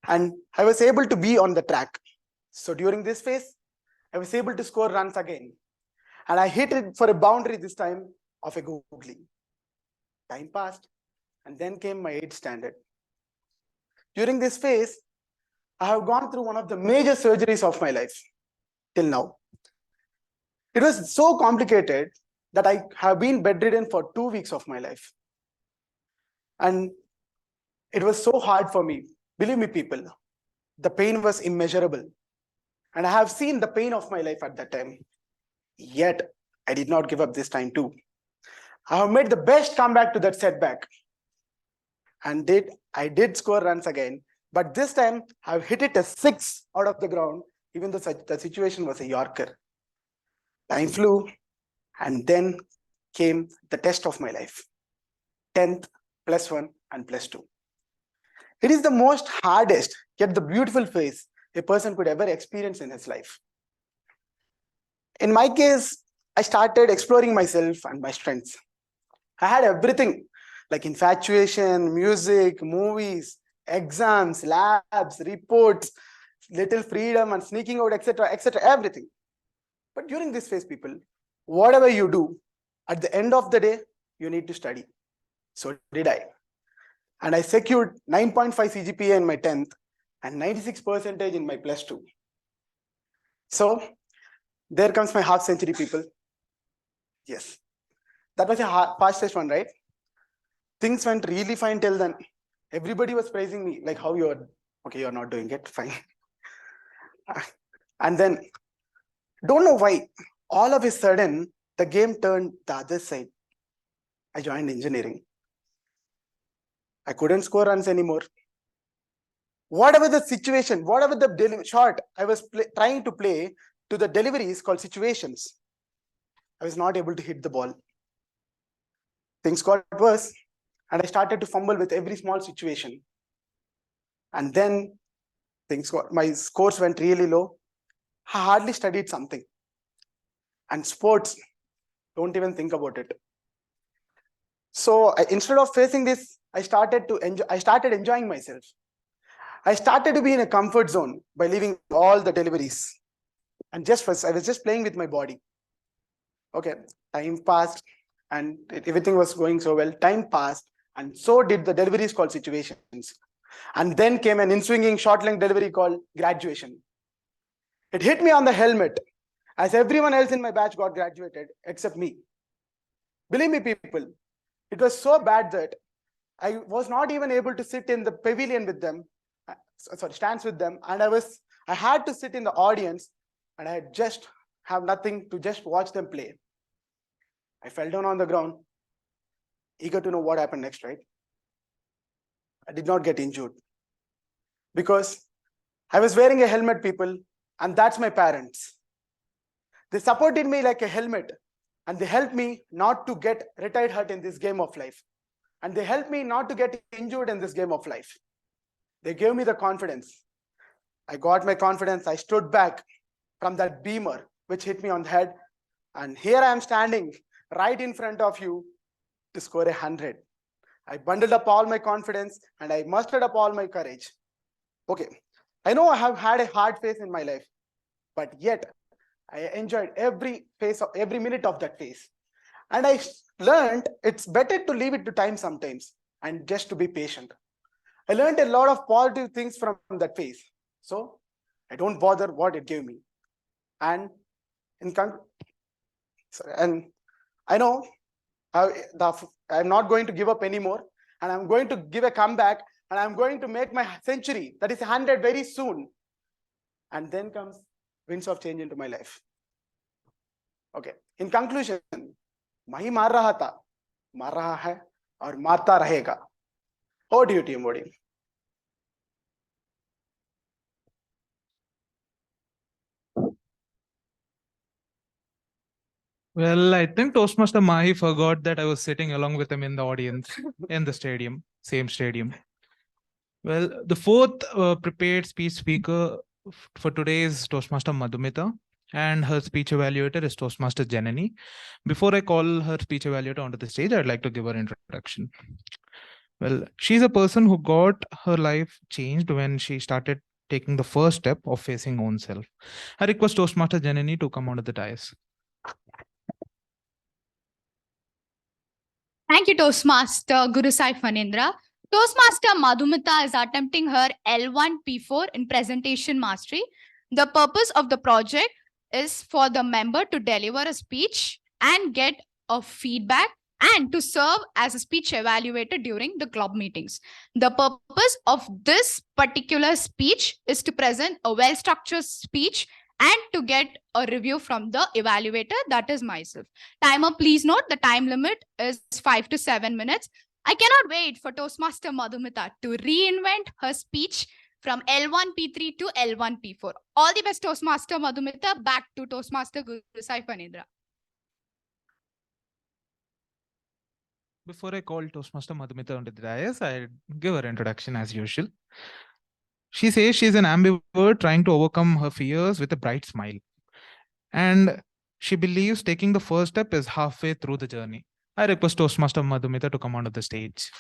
and I was able to be on the track. So during this phase, I was able to score runs again. And I hit it for a boundary this time of a googly. Time passed, and then came my 8th standard. During this phase, I have gone through one of the major surgeries of my life till now. It was so complicated that I have been bedridden for 2 weeks of my life. And it was so hard for me. Believe me, people, the pain was immeasurable. And I have seen the pain of my life at that time. Yet, I did not give up this time too. I have made the best comeback to that setback. And I did score runs again. But this time, I've hit it a 6 out of the ground, even though the situation was a Yorker. Time flew, and then came the test of my life. 10th, +1, and +2. It is the most hardest, yet the beautiful phase a person could ever experience in his life. In my case, I started exploring myself and my strengths. I had everything like infatuation, music, movies, exams, labs, reports, little freedom and sneaking out, etc., etc., everything. But during this phase, people, whatever you do, at the end of the day, you need to study. So did I. And I secured 9.5 CGPA in my 10th and 96% in my +2. So there comes my half century, people. Yes. That was a fastest one, right? Things went really fine till then. Everybody was praising me, like how you're not doing it, fine. And then, don't know why, all of a sudden, the game turned the other side. I joined engineering. I couldn't score runs anymore. Whatever the situation, whatever the shot I was trying to play to the deliveries called situations, I was not able to hit the ball. Things got worse, and I started to fumble with every small situation. And then my scores went really low. I hardly studied something. And sports, don't even think about it. So instead of facing this, I started enjoying myself. I started to be in a comfort zone by leaving all the deliveries. And I was just playing with my body. Okay, time passed and everything was going so well. Time passed and so did the deliveries called situations. And then came an in-swinging short-length delivery called graduation. It hit me on the helmet as everyone else in my batch got graduated except me. Believe me, people, it was so bad that I was not even able to sit in the pavilion with them, stands with them, and I had to sit in the audience and I just have nothing to just watch them play. I fell down on the ground, eager to know what happened next, right? I did not get injured because I was wearing a helmet, people, and that's my parents. They supported me like a helmet and they helped me not to get retired hurt in this game of life. And they helped me not to get injured in this game of life. They gave me the confidence. I got my confidence. I stood back from that beamer, which hit me on the head. And here I am standing right in front of you to score 100. I bundled up all my confidence and I mustered up all my courage. Okay, I know I have had a hard phase in my life, but yet I enjoyed every minute of that phase. And I learned it's better to leave it to time sometimes and just to be patient. I learned a lot of positive things from that phase. So I don't bother what it gave me. And I know I'm not going to give up anymore. And I'm going to give a comeback. And I'm going to make my century, that is 100, very soon. And then comes winds of change into my life. Okay. In conclusion, mahi maar raha tha, maar raha hai, aur marta rahega. Over to you, TMoD. Well, I think Toastmaster Mahi forgot that I was sitting along with him in the audience in the stadium, same stadium. Well, the fourth prepared speech speaker for today is Toastmaster Madhumitha. And her speech evaluator is Toastmaster Janani. Before I call her speech evaluator onto the stage, I'd like to give her introduction. Well, she's a person who got her life changed when she started taking the first step of facing own self. I request Toastmaster Janani to come onto the dais. Thank you, Toastmaster Guru Sai Phanindra. Toastmaster Madhumitha is attempting her L1 P4 in presentation mastery. The purpose of the project is for the member to deliver a speech and get a feedback and to serve as a speech evaluator during the club meetings. The purpose of this particular speech is to present a well-structured speech and to get a review from the evaluator, that is myself. Timer, please note the time limit is 5 to 7 minutes. I cannot wait for Toastmaster Madhumitha to reinvent her speech from L1 P3 to L1 P4. All the best, Toastmaster Madhumitha. Back to Toastmaster Guru Sai Phanindra. Before I call Toastmaster Madhumitha onto the dais, I'll give her introduction as usual. She says she's an ambivert trying to overcome her fears with a bright smile. And she believes taking the first step is halfway through the journey. I request Toastmaster Madhumitha to come onto the stage.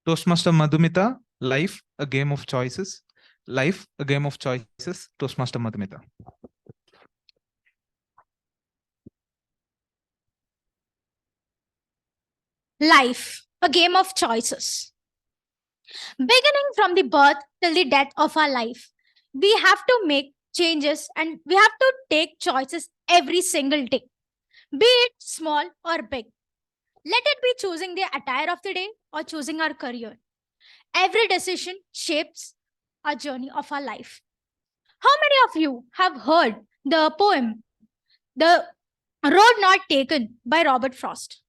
Toastmaster Madhumitha, life, a game of choices. Life, a game of choices. Toastmaster Madhumitha. Life, a game of choices. Beginning from the birth till the death of our life, we have to make changes and we have to take choices every single day, be it small or big. Let it be choosing the attire of the day or choosing our career. Every decision shapes our journey of our life. How many of you have heard the poem, The Road Not Taken by Robert Frost?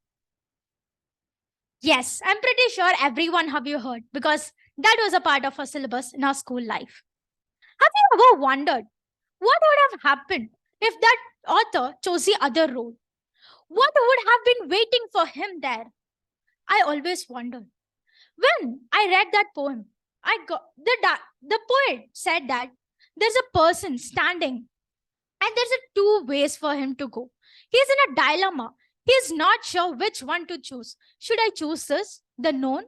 Yes, I'm pretty sure everyone have you heard because that was a part of our syllabus in our school life. Have you ever wondered what would have happened if that author chose the other road? What would have been waiting for him there? I always wondered. When I read that poem, the poet said that there's a person standing and there's two ways for him to go. He's in a dilemma. He's not sure which one to choose. Should I choose this, the known,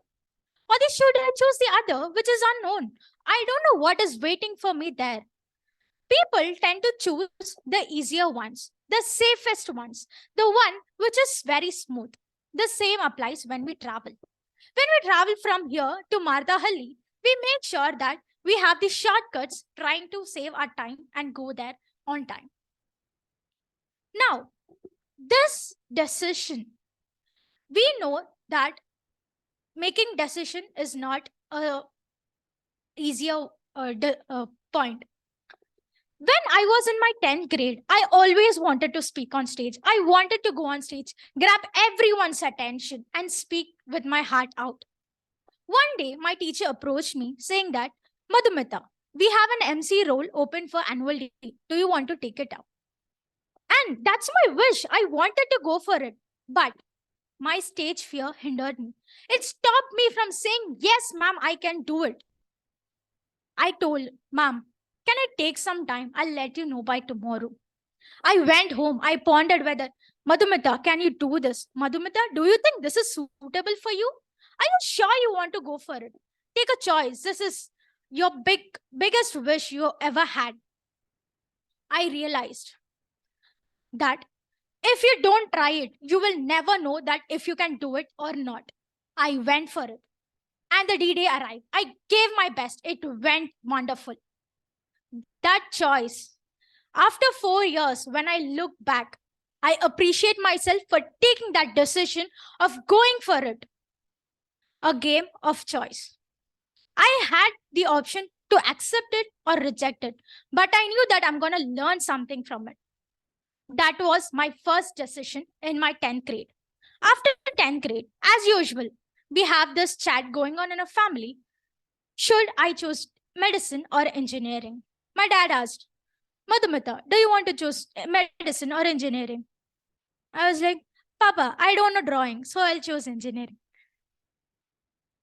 or should I choose the other, which is unknown? I don't know what is waiting for me there. People tend to choose the easier ones, the safest ones, the one which is very smooth. The same applies when we travel. When we travel from here to Mardahalli, we make sure that we have the shortcuts trying to save our time and go there on time. Now, this decision, we know that making decision is not a easier point. When I was in my 10th grade, I always wanted to speak on stage. I wanted to go on stage, grab everyone's attention and speak with my heart out. One day, my teacher approached me saying that, Madhumitha, we have an MC role open for annual day. Do you want to take it up? And that's my wish. I wanted to go for it. But my stage fear hindered me. It stopped me from saying, yes, ma'am, I can do it. I told, ma'am, can I take some time? I'll let you know by tomorrow. I went home. I pondered whether, Madhumitha, can you do this? Madhumitha, do you think this is suitable for you? Are you sure you want to go for it? Take a choice. This is your biggest wish you ever had. I realized that if you don't try it, you will never know that if you can do it or not. I went for it. And the D-Day arrived. I gave my best. It went wonderful. That choice. After 4 years, when I look back, I appreciate myself for taking that decision of going for it. A game of choice. I had the option to accept it or reject it, but I knew that I'm going to learn something from it. That was my first decision in my 10th grade. After 10th grade, as usual, we have this chat going on in a family. Should I choose medicine or engineering? My dad asked, Madhumitha, do you want to choose medicine or engineering? I was like, Papa, I don't know drawing, so I'll choose engineering.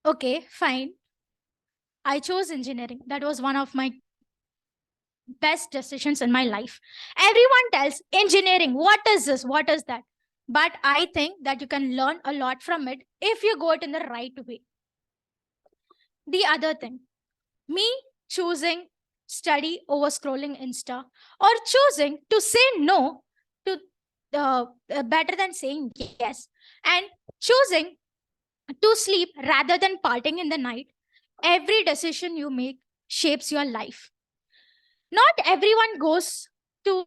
Okay, fine. I chose engineering. That was one of my best decisions in my life. Everyone tells engineering, what is this? What is that? But I think that you can learn a lot from it if you go it in the right way. The other thing, me choosing study over scrolling Insta, or choosing to say no to better than saying yes, and choosing to sleep rather than partying in the night. Every decision you make shapes your life. Not everyone goes to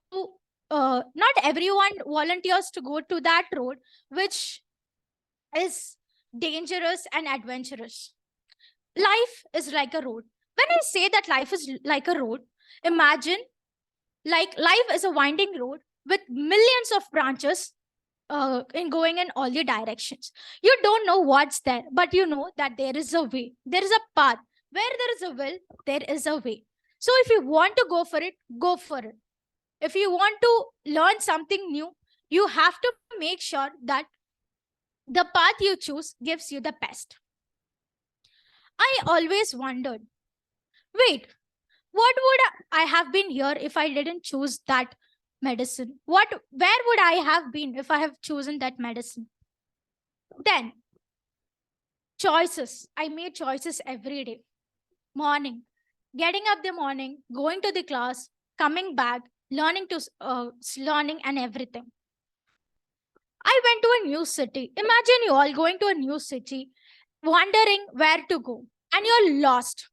not everyone volunteers to go to that road which is dangerous and adventurous. Life is like a road. When I say that life is like a road, imagine like life is a winding road with millions of branches in going in all the directions. You don't know what's there, but you know that there is a way, there is a path. Where there is a will, there is a way. So if you want to go for it, go for it. If you want to learn something new, you have to make sure that the path you choose gives you the best. I always wondered, wait, what would I have been here if I didn't choose that medicine? Where would I have been if I have chosen that medicine? Then, choices. I made choices every day. Morning, getting up the morning, going to the class, coming back, learning and everything. I went to a new city. Imagine you all going to a new city, wondering where to go, and you're lost.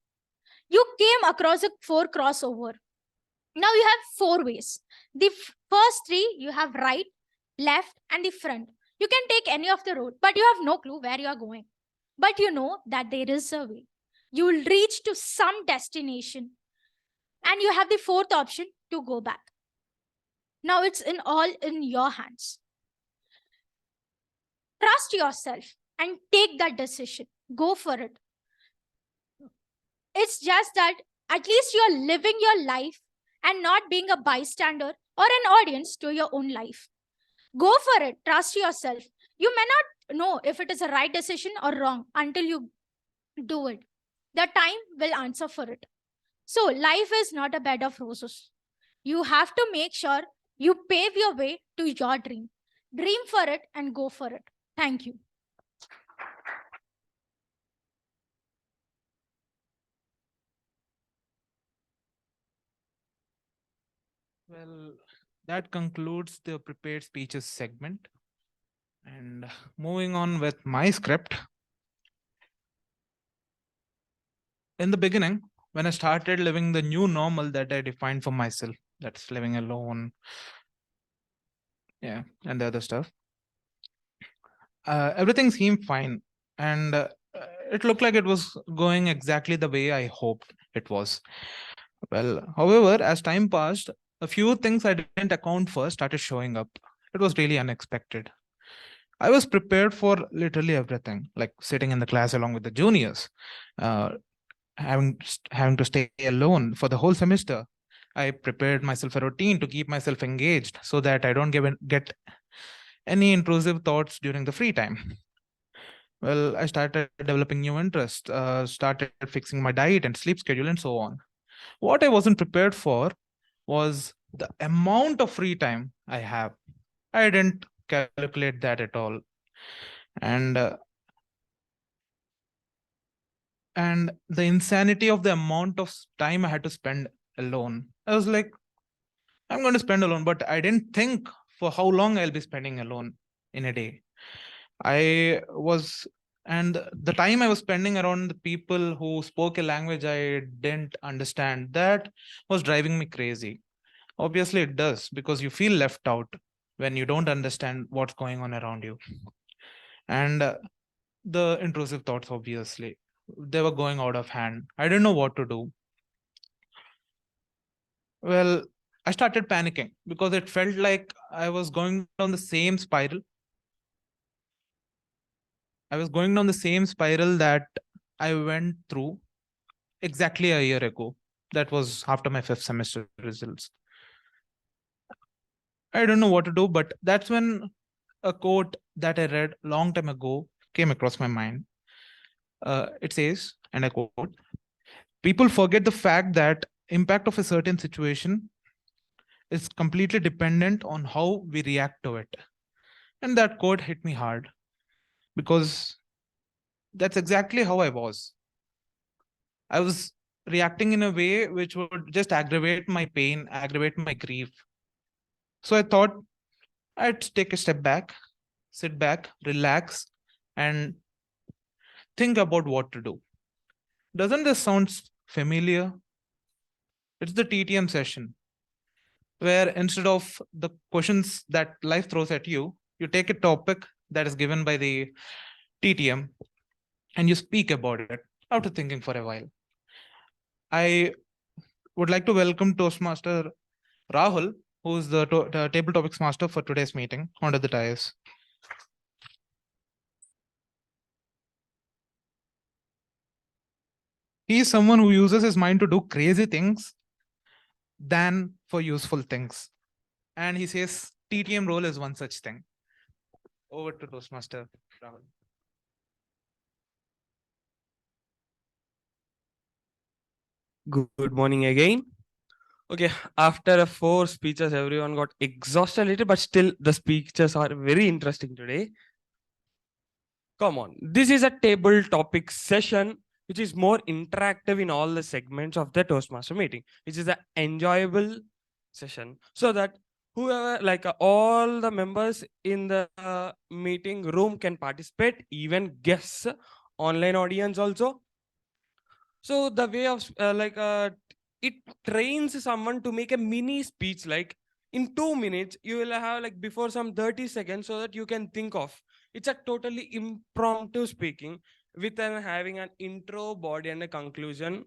You came across a 4 crossover. Now you have 4 ways. The first 3, you have right, left, and the front. You can take any of the road, but you have no clue where you are going. But you know that there is a way. You will reach to some destination, and you have the 4th option to go back. Now it's all in your hands. Trust yourself and take that decision. Go for it. It's just that at least you're living your life and not being a bystander or an audience to your own life. Go for it. Trust yourself. You may not know if it is a right decision or wrong until you do it. The time will answer for it. So life is not a bed of roses. You have to make sure you pave your way to your dream. Dream for it and go for it. Thank you. Well, that concludes the prepared speeches segment. And moving on with my script. In the beginning, when I started living the new normal that I defined for myself, that's living alone, yeah, and the other stuff, everything seemed fine. And it looked like it was going exactly the way I hoped it was. Well, however, as time passed, a few things I didn't account for started showing up. It was really unexpected. I was prepared for literally everything, like sitting in the class along with the juniors, having to stay alone for the whole semester. I prepared myself a routine to keep myself engaged so that I don't get any intrusive thoughts during the free time. Well, I started developing new interests, started fixing my diet and sleep schedule, and so on. What I wasn't prepared for was the amount of free time I have. I didn't calculate that at all. And the insanity of the amount of time I had to spend alone. I was like, I'm going to spend alone, but I didn't think for how long I'll be spending alone in a day. And the time I was spending around the people who spoke a language I didn't understand, that was driving me crazy. Obviously, it does, because you feel left out when you don't understand what's going on around you. And the intrusive thoughts, obviously, they were going out of hand. I didn't know what to do. Well, I started panicking because it felt like I was going down the same spiral. I was going down the same spiral that I went through exactly a year ago. That was after my 5th semester results. I don't know what to do, but that's when a quote that I read a long time ago came across my mind. It says, and I quote, people forget the fact that impact of a certain situation is completely dependent on how we react to it. And that quote hit me hard because that's exactly how I was. I was reacting in a way which would just aggravate my pain, aggravate my grief. So I thought I'd take a step back, sit back, relax, and think about what to do. Doesn't this sound familiar? It's the TTM session where instead of the questions that life throws at you, you take a topic that is given by the TTM and you speak about it after thinking for a while. I would like to welcome Toastmaster Rahul, who is the table topics master for today's meeting, onto the dais. He is someone who uses his mind to do crazy things than for useful things. And he says TTM role is one such thing. Over to Toastmaster Rahul. Good morning again. Okay, after 4 speeches, everyone got exhausted a little, but still the speeches are very interesting today. Come on, this is a table topic session, which is more interactive in all the segments of the Toastmaster meeting, which is an enjoyable session, so that whoever, like all the members in the meeting room can participate, even guests, online audience also. So the way of it trains someone to make a mini speech, like in 2 minutes, you will have like before some 30 seconds so that you can think of. It's a totally impromptu speaking with having an intro, body and a conclusion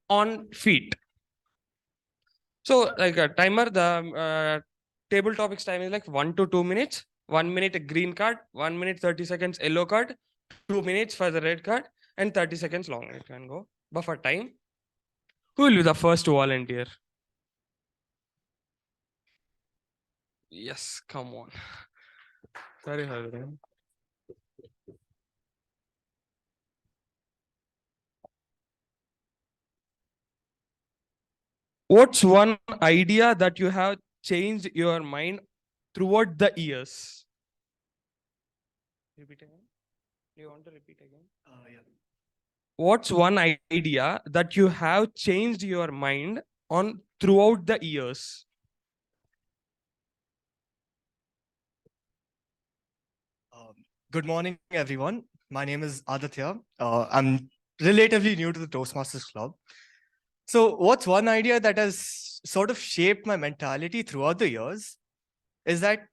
on feet. So like a timer, the table topics time is like 1 to 2 minutes. 1 minute a green card, 1 minute 30 seconds yellow card, 2 minutes for the red card, and 30 seconds long. It can go. Buffer time. Who will be the first volunteer? Yes, come on. Sorry, Harvey. What's one idea that you have changed your mind throughout the years? Repeat again. Do you want to repeat again? Yeah. What's one idea that you have changed your mind on throughout the years? Good morning, everyone. My name is Aditya. I'm relatively new to the Toastmasters Club. So what's one idea that has sort of shaped my mentality throughout the years is that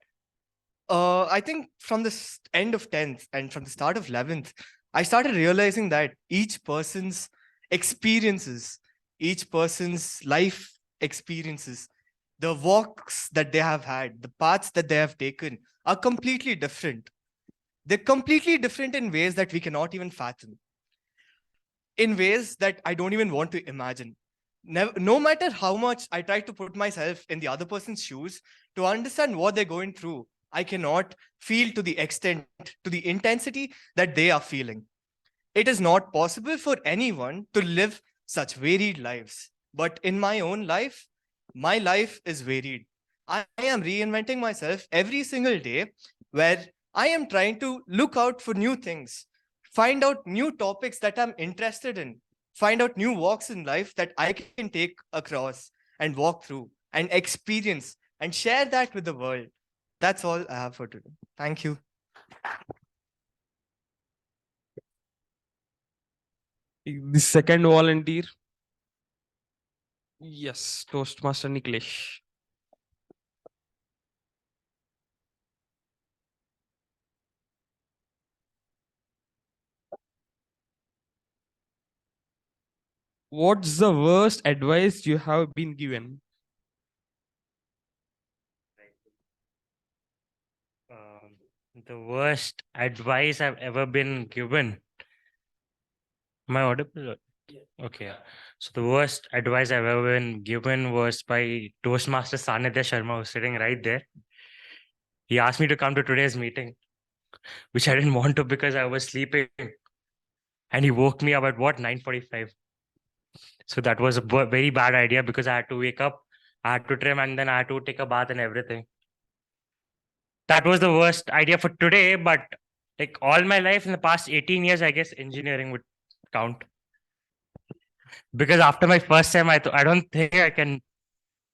I think from the end of 10th and from the start of 11th, I started realizing that each person's experiences, each person's life experiences, the walks that they have had, the paths that they have taken are completely different. They're completely different in ways that we cannot even fathom, in ways that I don't even want to imagine. No matter how much I try to put myself in the other person's shoes to understand what they're going through, I cannot feel to the extent, to the intensity that they are feeling. It is not possible for anyone to live such varied lives. But in my own life, my life is varied. I am reinventing myself every single day, where I am trying to look out for new things, find out new topics that I'm interested in, find out new walks in life that I can take across and walk through and experience and share that with the world. That's all I have for today. Thank you. The second volunteer. Yes, Toastmaster Niklesh. What's the worst advice you have been given? The worst advice I've ever been given. Am I audible? Okay. So the worst advice I've ever been given was by Toastmaster Sanidhya Sharma, who's sitting right there. He asked me to come to today's meeting, which I didn't want to because I was sleeping. And he woke me up at what, 9:45. So that was a very bad idea because I had to wake up, I had to trim, and then I had to take a bath and everything. That was the worst idea for today, but like all my life in the past 18 years, I guess engineering would count. Because after my first sem, I don't think I can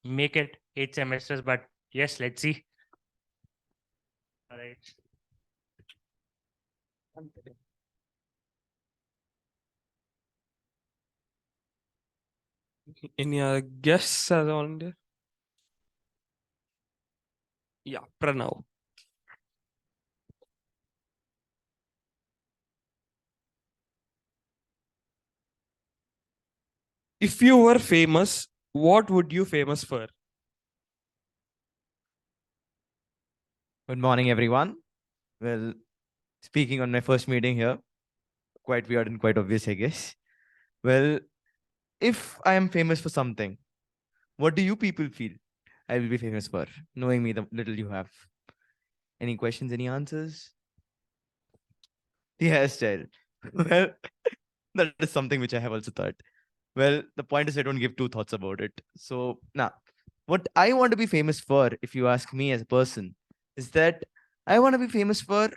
make it 8 semesters, but yes, let's see. All right. Any other guests as on there? Yeah, Pranav. If you were famous, what would you famous for? Good morning, everyone. Well, speaking on my first meeting here, quite weird and quite obvious, I guess. Well, if I am famous for something, what do you people feel I will be famous for, knowing me the little you have? Any questions, any answers? The hairstyle. Well, that is something which I have also thought. Well, the point is I don't give two thoughts about it. So, now, what I want to be famous for, if you ask me as a person, is that I want to be famous for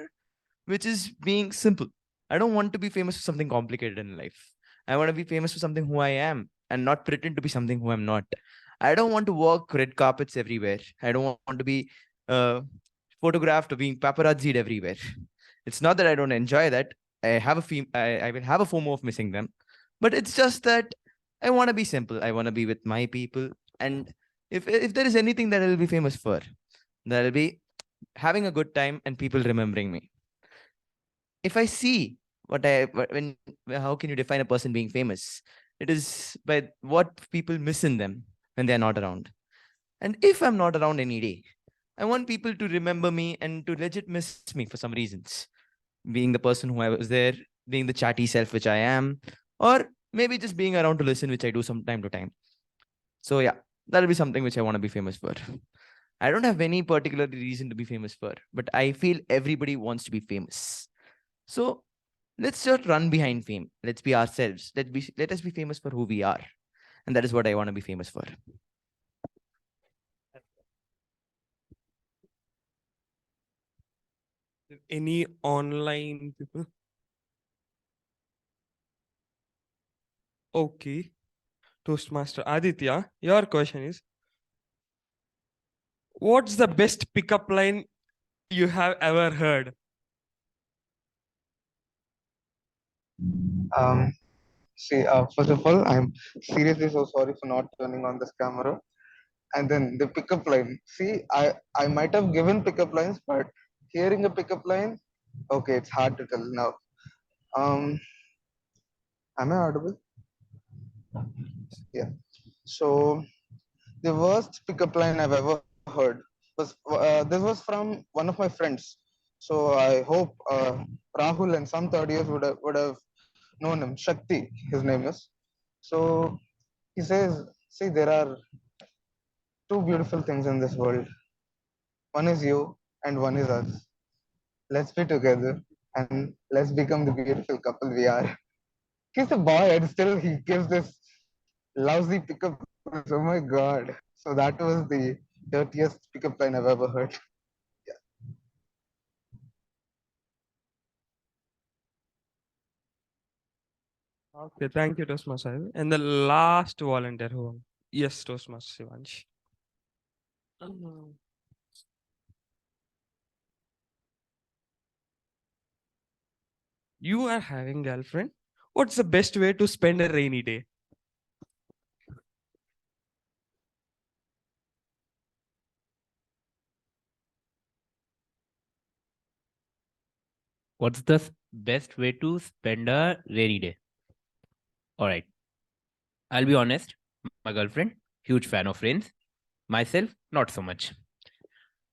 which is being simple. I don't want to be famous for something complicated in life. I want to be famous for something who I am and not pretend to be something who I'm not. I don't want to walk red carpets everywhere. I don't want to be photographed or being paparazzied everywhere. It's not that I don't enjoy that. I will have a FOMO of missing them, but it's just that I want to be simple. I want to be with my people, and if there is anything that I'll be famous for, that'll be having a good time and people remembering me. If I see when how can you define a person being famous? It is by what people miss in them when they're not around. And if I'm not around any day, I want people to remember me and to legit miss me for some reasons. Being the person who I was there, being the chatty self which I am, or maybe just being around to listen, which I do from time to time. So yeah, that'll be something which I want to be famous for. I don't have any particular reason to be famous for, but I feel everybody wants to be famous. So let's just run behind fame. Let's be ourselves. Let us be famous for who we are. And that is what I want to be famous for. Any online people? Okay. Toastmaster Aditya, your question is, what's the best pickup line you have ever heard? First of all, I'm seriously so sorry for not turning on this camera. And then the pickup line. See, I might have given pickup lines, but hearing a pickup line, okay, it's hard to tell now. Am I audible? Yeah. So the worst pickup line I've ever heard was this was from one of my friends. So I hope Rahul and some third years would have known him. Shakti, his name is. So he says, "See, there are two beautiful things in this world. One is you, and one is us. Let's be together, and let's become the beautiful couple we are." He's a boy, and still he gives this lousy pickup. Oh my god! So that was the dirtiest pickup line I've ever heard. Okay, thank you, Toastmaster. And the last volunteer who? Yes, Toastmaster Shivansh. You are having girlfriend. What's the best way to spend a rainy day? What's the best way to spend a rainy day? All right. I'll be honest. My girlfriend, huge fan of rains. Myself, not so much.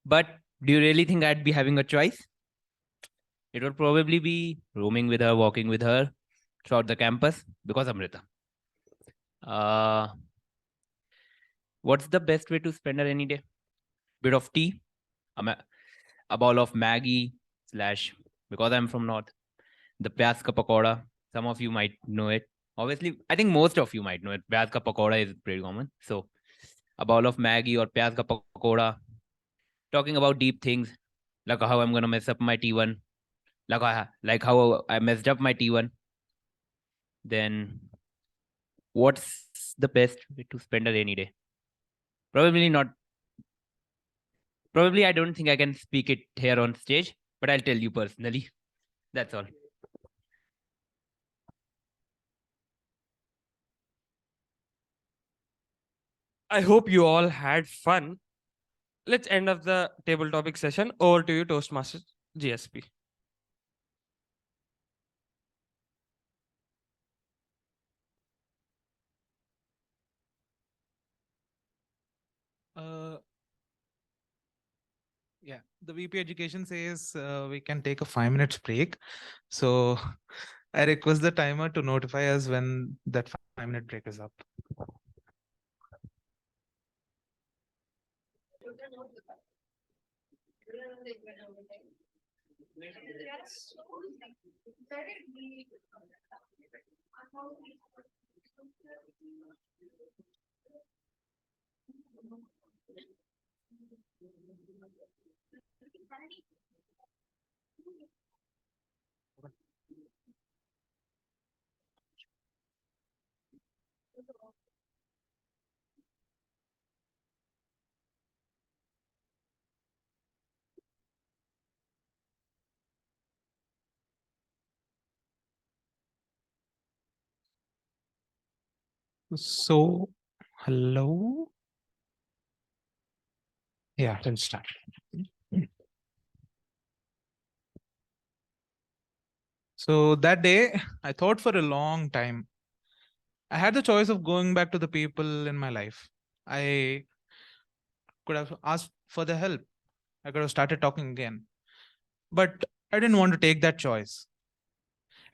But do you really think I'd be having a choice? It would probably be roaming with her, walking with her throughout the campus because Amrita. What's the best way to spend a rainy day? Bit of tea, a bowl of Maggie / because I'm from North, the pyaz ka pakoda. Some of you might know it Obviously, I think most of you might know it. Pyaz ka pakoda is pretty common. So, a bowl of Maggie or pyaz ka pakoda, talking about deep things, like how I'm gonna mess up my T1, like how I messed up my T1. Then, what's the best way to spend a rainy day? Probably not. Probably I don't think I can speak it here on stage, but I'll tell you personally. That's all. I hope you all had fun. Let's end up the table topic session. Over to you, Toastmasters GSP. Yeah, the VP Education says we can take a 5 minutes break. So I request the timer to notify us when that 5 minute break is up. So, hello. Yeah, let's start. So that day, I thought for a long time. I had the choice of going back to the people in my life. I could have asked for the help. I could have started talking again. But I didn't want to take that choice.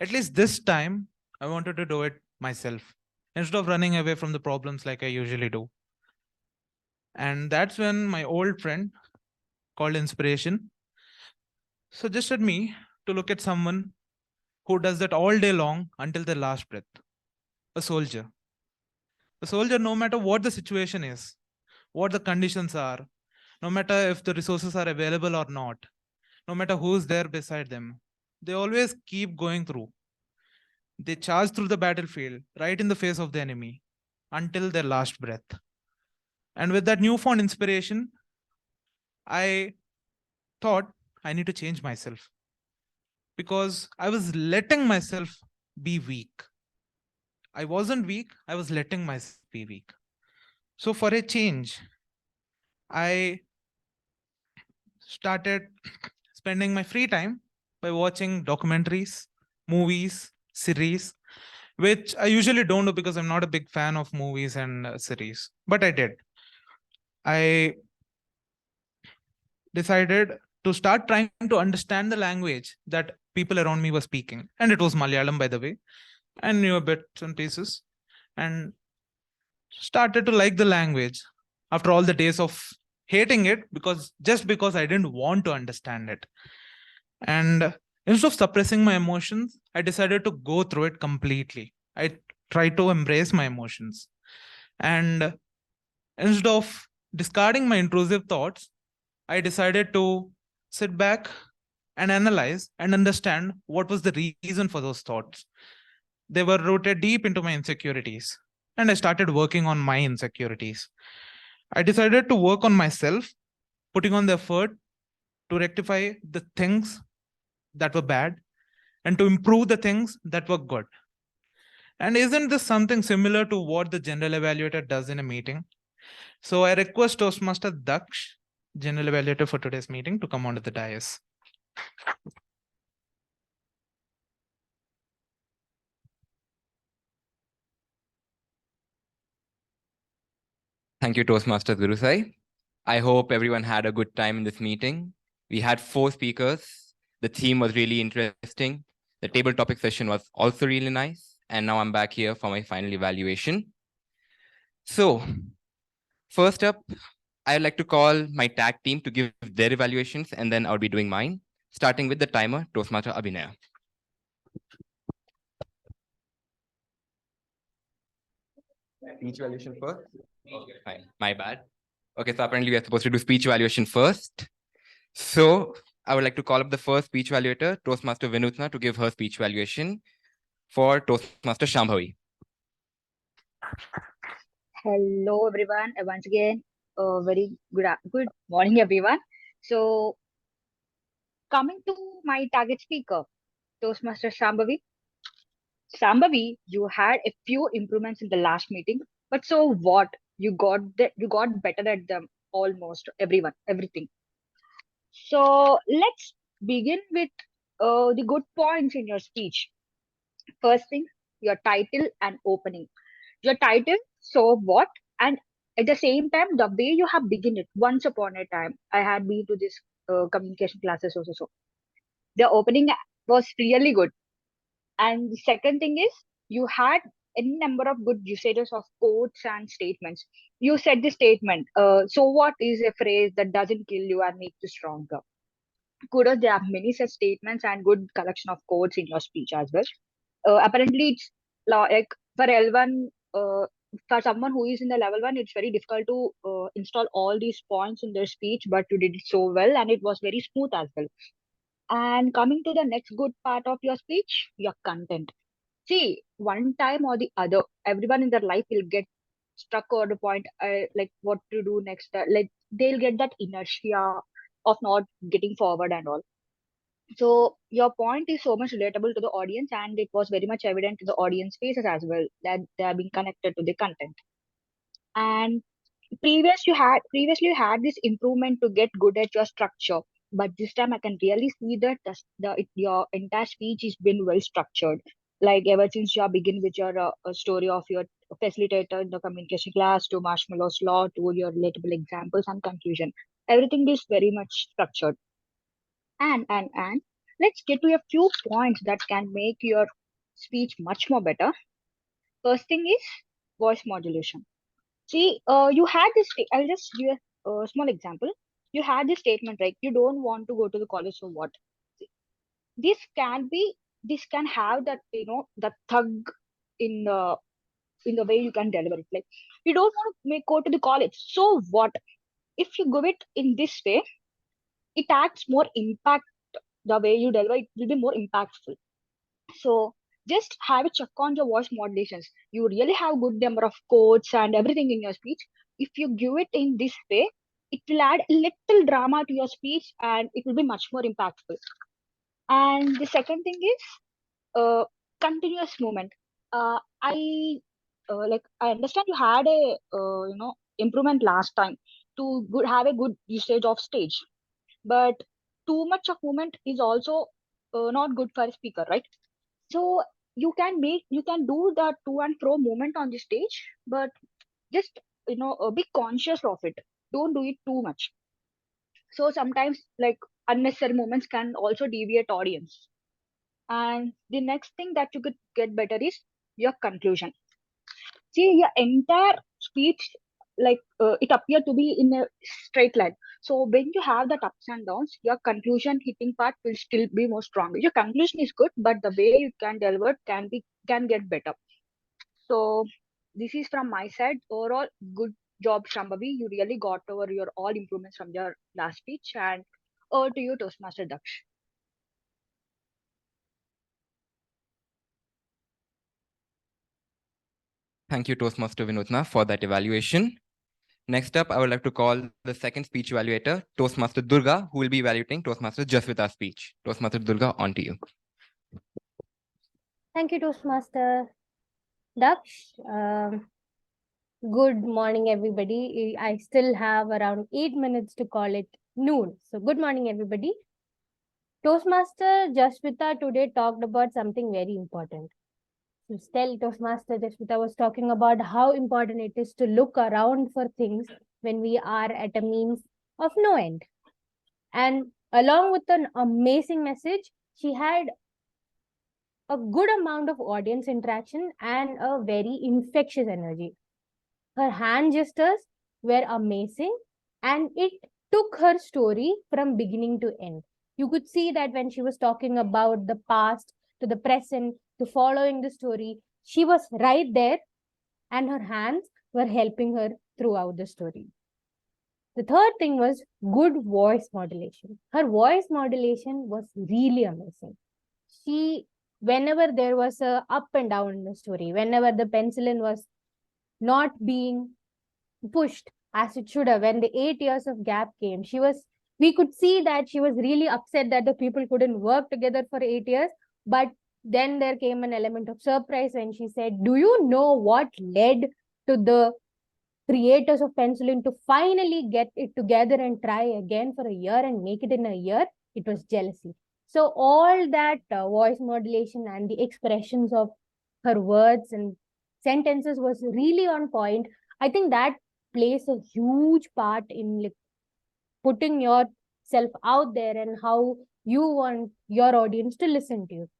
At least this time, I wanted to do it myself instead of running away from the problems like I usually do. And that's when my old friend called Inspiration suggested me to look at someone who does that all day long until their last breath. A soldier. A soldier, no matter what the situation is, what the conditions are, no matter if the resources are available or not, no matter who's there beside them, they always keep going through. They charge through the battlefield right in the face of the enemy until their last breath. And with that newfound inspiration, I thought I need to change myself because I was letting myself be weak. I wasn't weak, I was letting myself be weak. So, for a change, I started spending my free time by watching documentaries, movies, series, which I usually don't do because I'm not a big fan of movies and series, but I did. I decided to start trying to understand the language that people around me were speaking. And it was Malayalam, by the way. I knew a bits and pieces and started to like the language after all the days of hating it because I didn't want to understand it. And instead of suppressing my emotions, I decided to go through it completely. I tried to embrace my emotions. And instead of discarding my intrusive thoughts, I decided to sit back and analyze and understand what was the reason for those thoughts. They were rooted deep into my insecurities. And I started working on my insecurities. I decided to work on myself, putting on the effort to rectify the things that were bad and to improve the things that were good. And isn't this something similar to what the general evaluator does in a meeting? So I request Toastmaster Daksh, general evaluator for today's meeting, to come onto the dais. Thank you, Toastmasters Guru Sai. I hope everyone had a good time in this meeting. We had 4 speakers. The theme was really interesting. The table topic session was also really nice. And now I'm back here for my final evaluation. So, first up, I'd like to call my tag team to give their evaluations, and then I'll be doing mine, starting with the timer, Toastmaster Abhinaya. Speech evaluation first? Okay, fine. My bad. Okay, so apparently we are supposed to do speech evaluation first. So I would like to call up the first speech evaluator, Toastmaster Vinuthna, to give her speech evaluation for Toastmaster Shambhavi. Hello, everyone. Once again, very good morning, everyone. So, coming to my target speaker, Toastmaster Shambhavi. Shambhavi, you had a few improvements in the last meeting, but so what? You got better at them almost everyone, everything. So let's begin with the good points in your speech. First thing, your title and opening. Your title, so what? And at the same time, the way you have begun it. Once upon a time, I had been to this communication classes also. So the opening was really good. And the second thing is, you had any number of good usages of quotes and statements. You said the statement, so what is a phrase that doesn't kill you and makes you stronger? Kudos, there are many such statements and good collection of quotes in your speech as well. Apparently, it's like for L1, for someone who is in the level 1, it's very difficult to install all these points in their speech, but you did it so well and it was very smooth as well. And coming to the next good part of your speech, your content. See, one time or the other, everyone in their life will get stuck over the point, like what to do next. Like they'll get that inertia of not getting forward and all. So your point is so much relatable to the audience, and it was very much evident to the audience faces as well that they are being connected to the content. And previously you had this improvement to get good at your structure, but this time I can really see that your entire speech has been well structured. Like ever since you begin with your story of your facilitator in the communication class to marshmallow's law to your relatable examples and conclusion, everything is very much structured. And let's get to a few points that can make your speech much more better. First thing is voice modulation. See, you had this. I'll just give a small example. You had this statement, right? You don't want to go to the college, so what? This can be. This can have that, the thug in the way you can deliver it. Like you don't want to go to the college, so what? If you give it in this way, it adds more impact. The way you deliver it will be more impactful. So just have a check on your voice modulations. You really have good number of quotes and everything in your speech. If you give it in this way, it will add a little drama to your speech and it will be much more impactful. And the second thing is continuous movement. I understand you had a improvement last time to have a good usage of stage, but too much of movement is also not good for a speaker, right? So you can do the to and fro movement on the stage, but just be conscious of it. Don't do it too much. So sometimes like unnecessary movements can also deviate audience. And the next thing that you could get better is your conclusion. See, your entire speech, like it appeared to be in a straight line. So when you have that ups and downs, your conclusion hitting part will still be more stronger. Your conclusion is good, but the way you can deliver it can get better. So this is from my side. Overall, good job, Shambhavi. You really got over your all improvements from your last speech. And over to you, Toastmaster Daksh. Thank you, Toastmaster Vinuthna, for that evaluation. Next up, I would like to call the second speech evaluator, Toastmaster Durga, who will be evaluating Toastmaster Jasvitha's speech. Toastmaster Durga, on to you. Thank you, Toastmaster Daksh. Good morning, everybody. I still have around 8 minutes to call it noon. So good morning, everybody. Toastmaster Jasvitha today talked about something very important. So still, Toastmaster Jasvitha was talking about how important it is to look around for things when we are at a means of no end. And along with an amazing message, she had a good amount of audience interaction and a very infectious energy. Her hand gestures were amazing and it took her story from beginning to end. You could see that when she was talking about the past to the present to following the story, she was right there and her hands were helping her throughout the story. The third thing was good voice modulation. Her voice modulation was really amazing. Whenever there was a up and down in the story, whenever the penicillin was not being pushed as it should have, when the 8 years of gap came, we could see that she was really upset that the people couldn't work together for 8 years. But then there came an element of surprise when she said, do you know what led to the creators of penicillin to finally get it together and try again for a year and make it in a year? It was jealousy. So all that voice modulation and the expressions of her words and sentences was really on point. I think that plays a huge part in like putting yourself out there and how you want your audience to listen to you.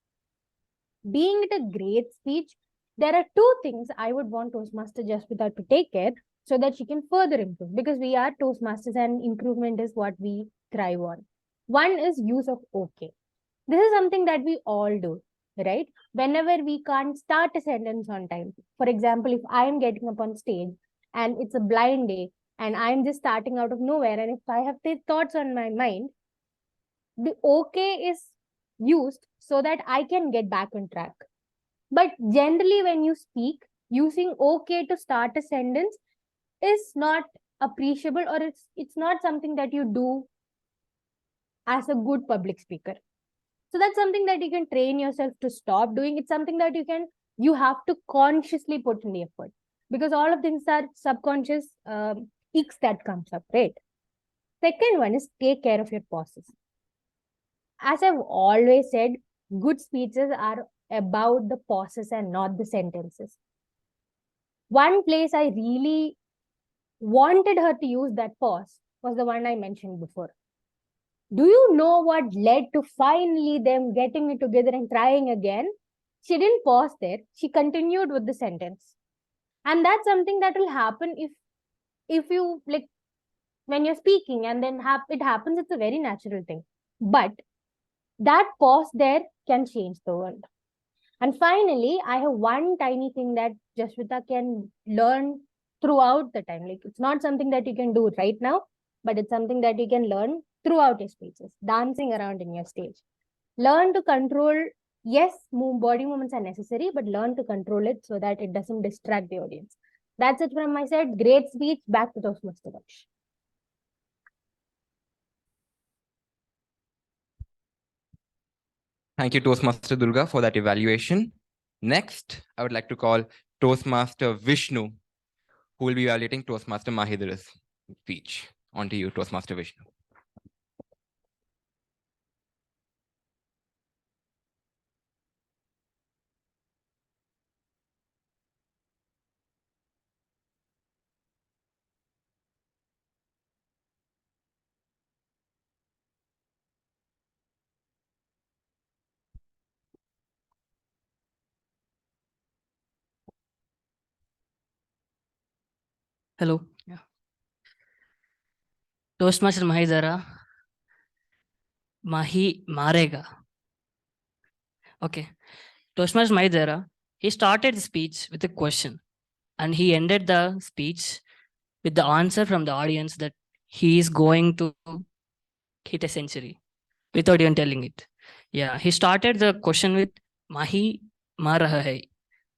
Being it a great speech, there are two things I would want Toastmaster Jasvitha to take care so that she can further improve, because we are Toastmasters and improvement is what we thrive on. One is use of okay. This is something that we all do, right? Whenever we can't start a sentence on time. For example, if I am getting up on stage and it's a blind day and I'm just starting out of nowhere, and if I have thoughts on my mind, the okay is used so that I can get back on track. But generally, when you speak, using okay to start a sentence is not appreciable, or it's not something that you do as a good public speaker. So that's something that you can train yourself to stop doing. It's something that you have to consciously put in the effort, because all of things are subconscious icks that comes up, right? Second one is take care of your pauses. As I've always said, good speeches are about the pauses and not the sentences. One place I really wanted her to use that pause was the one I mentioned before. Do you know what led to finally them getting it together and trying again? She didn't pause there. She continued with the sentence. And that's something that will happen if you like when you're speaking and then it happens, it's a very natural thing. But that pause there can change the world. And finally, I have one tiny thing that Jasvitha can learn throughout the time. Like, it's not something that you can do right now, but it's something that you can learn throughout your speeches, dancing around in your stage. Learn to control, yes, body movements are necessary, but learn to control it so that it doesn't distract the audience. That's it from my side. Great speech. Back to Toastmaster Daksh. Thank you, Toastmaster Durga, for that evaluation. Next, I would like to call Toastmaster Vishnu, who will be evaluating Toastmaster Maheedhar's speech. On to you, Toastmaster Vishnu. Hello. Yeah. Toastmaster Maheedhar, Mahi Marega. Okay. Toastmaster Maheedhar, he started the speech with a question and he ended the speech with the answer from the audience that he is going to hit a century without even telling it. Yeah, he started the question with Mahi Maraha hai.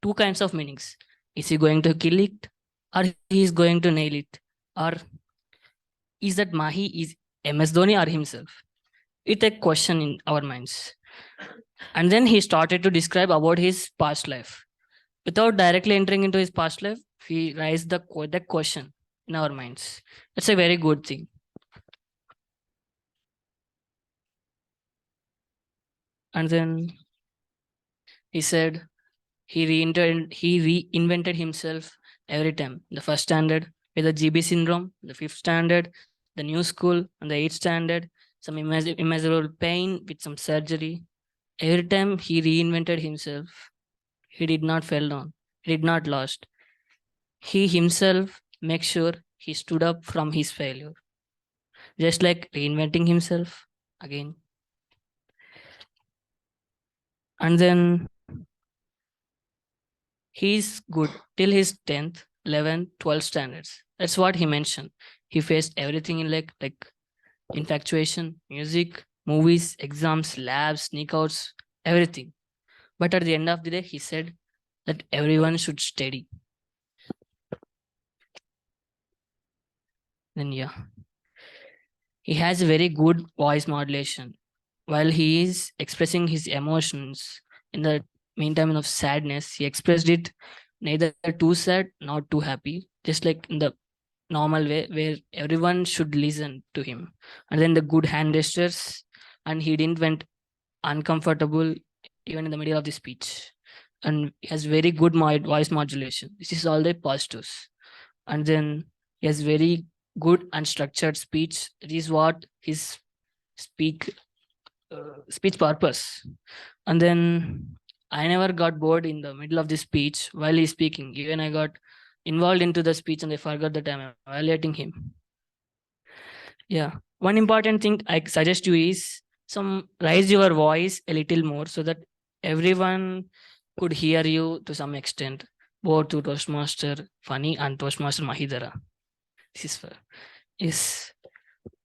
Two kinds of meanings. Is he going to kill it or he is going to nail it? Or is that Mahi is MS Dhoni or himself? It's a question in our minds. And then he started to describe about his past life. Without directly entering into his past life, he raised the question in our minds. That's a very good thing. And then he said he reinvented himself every time. The first standard with the GB syndrome, the fifth standard, the new school, and the eighth standard, some immeasurable pain with some surgery. Every time he reinvented himself, he did not fall down. He did not lost. He himself make sure he stood up from his failure. Just like reinventing himself again. And then he's good till his 10th. 11th, 12th standards. That's what he mentioned. He faced everything in like infatuation, music, movies, exams, labs, sneakouts, everything. But at the end of the day, he said that everyone should study. Then yeah, he has a very good voice modulation. While he is expressing his emotions in the meantime of sadness, he expressed it neither too sad nor too happy, just like in the normal way where everyone should listen to him. And then the good hand gestures, and he didn't went uncomfortable even in the middle of the speech. And he has very good voice modulation. This is all the positives. And then he has very good and structured speech. It is what his speech purpose. And then I never got bored in the middle of the speech while he's speaking. Even I got involved into the speech and I forgot that I'm evaluating him. Yeah. One important thing I suggest you is raise your voice a little more so that everyone could hear you to some extent, both to Toastmaster Funny and Toastmaster Maheedhar. This is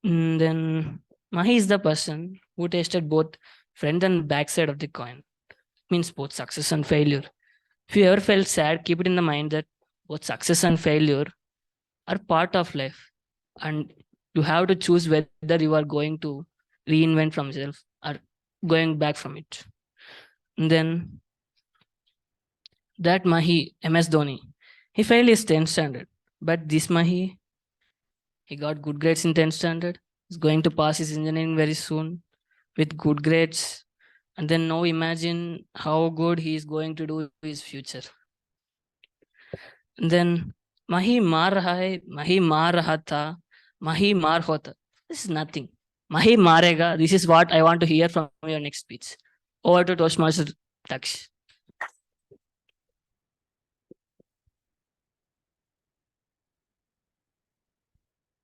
then Mahi is the person who tasted both front and backside of the coin. Means both success and failure. If you ever felt sad, keep it in the mind that both success and failure are part of life, and you have to choose whether you are going to reinvent from yourself or going back from it. And then that Mahi, MS Dhoni, he failed his 10th standard, but this Mahi, he got good grades in 10th standard. He's going to pass his engineering very soon with good grades. And then now imagine how good he is going to do his future. And then Mahi maar raha hai, Mahi maar raha tha, Mahi maar hota. This is nothing. Mahi marega. This is what I want to hear from your next speech. Over to Toastmaster Daksh.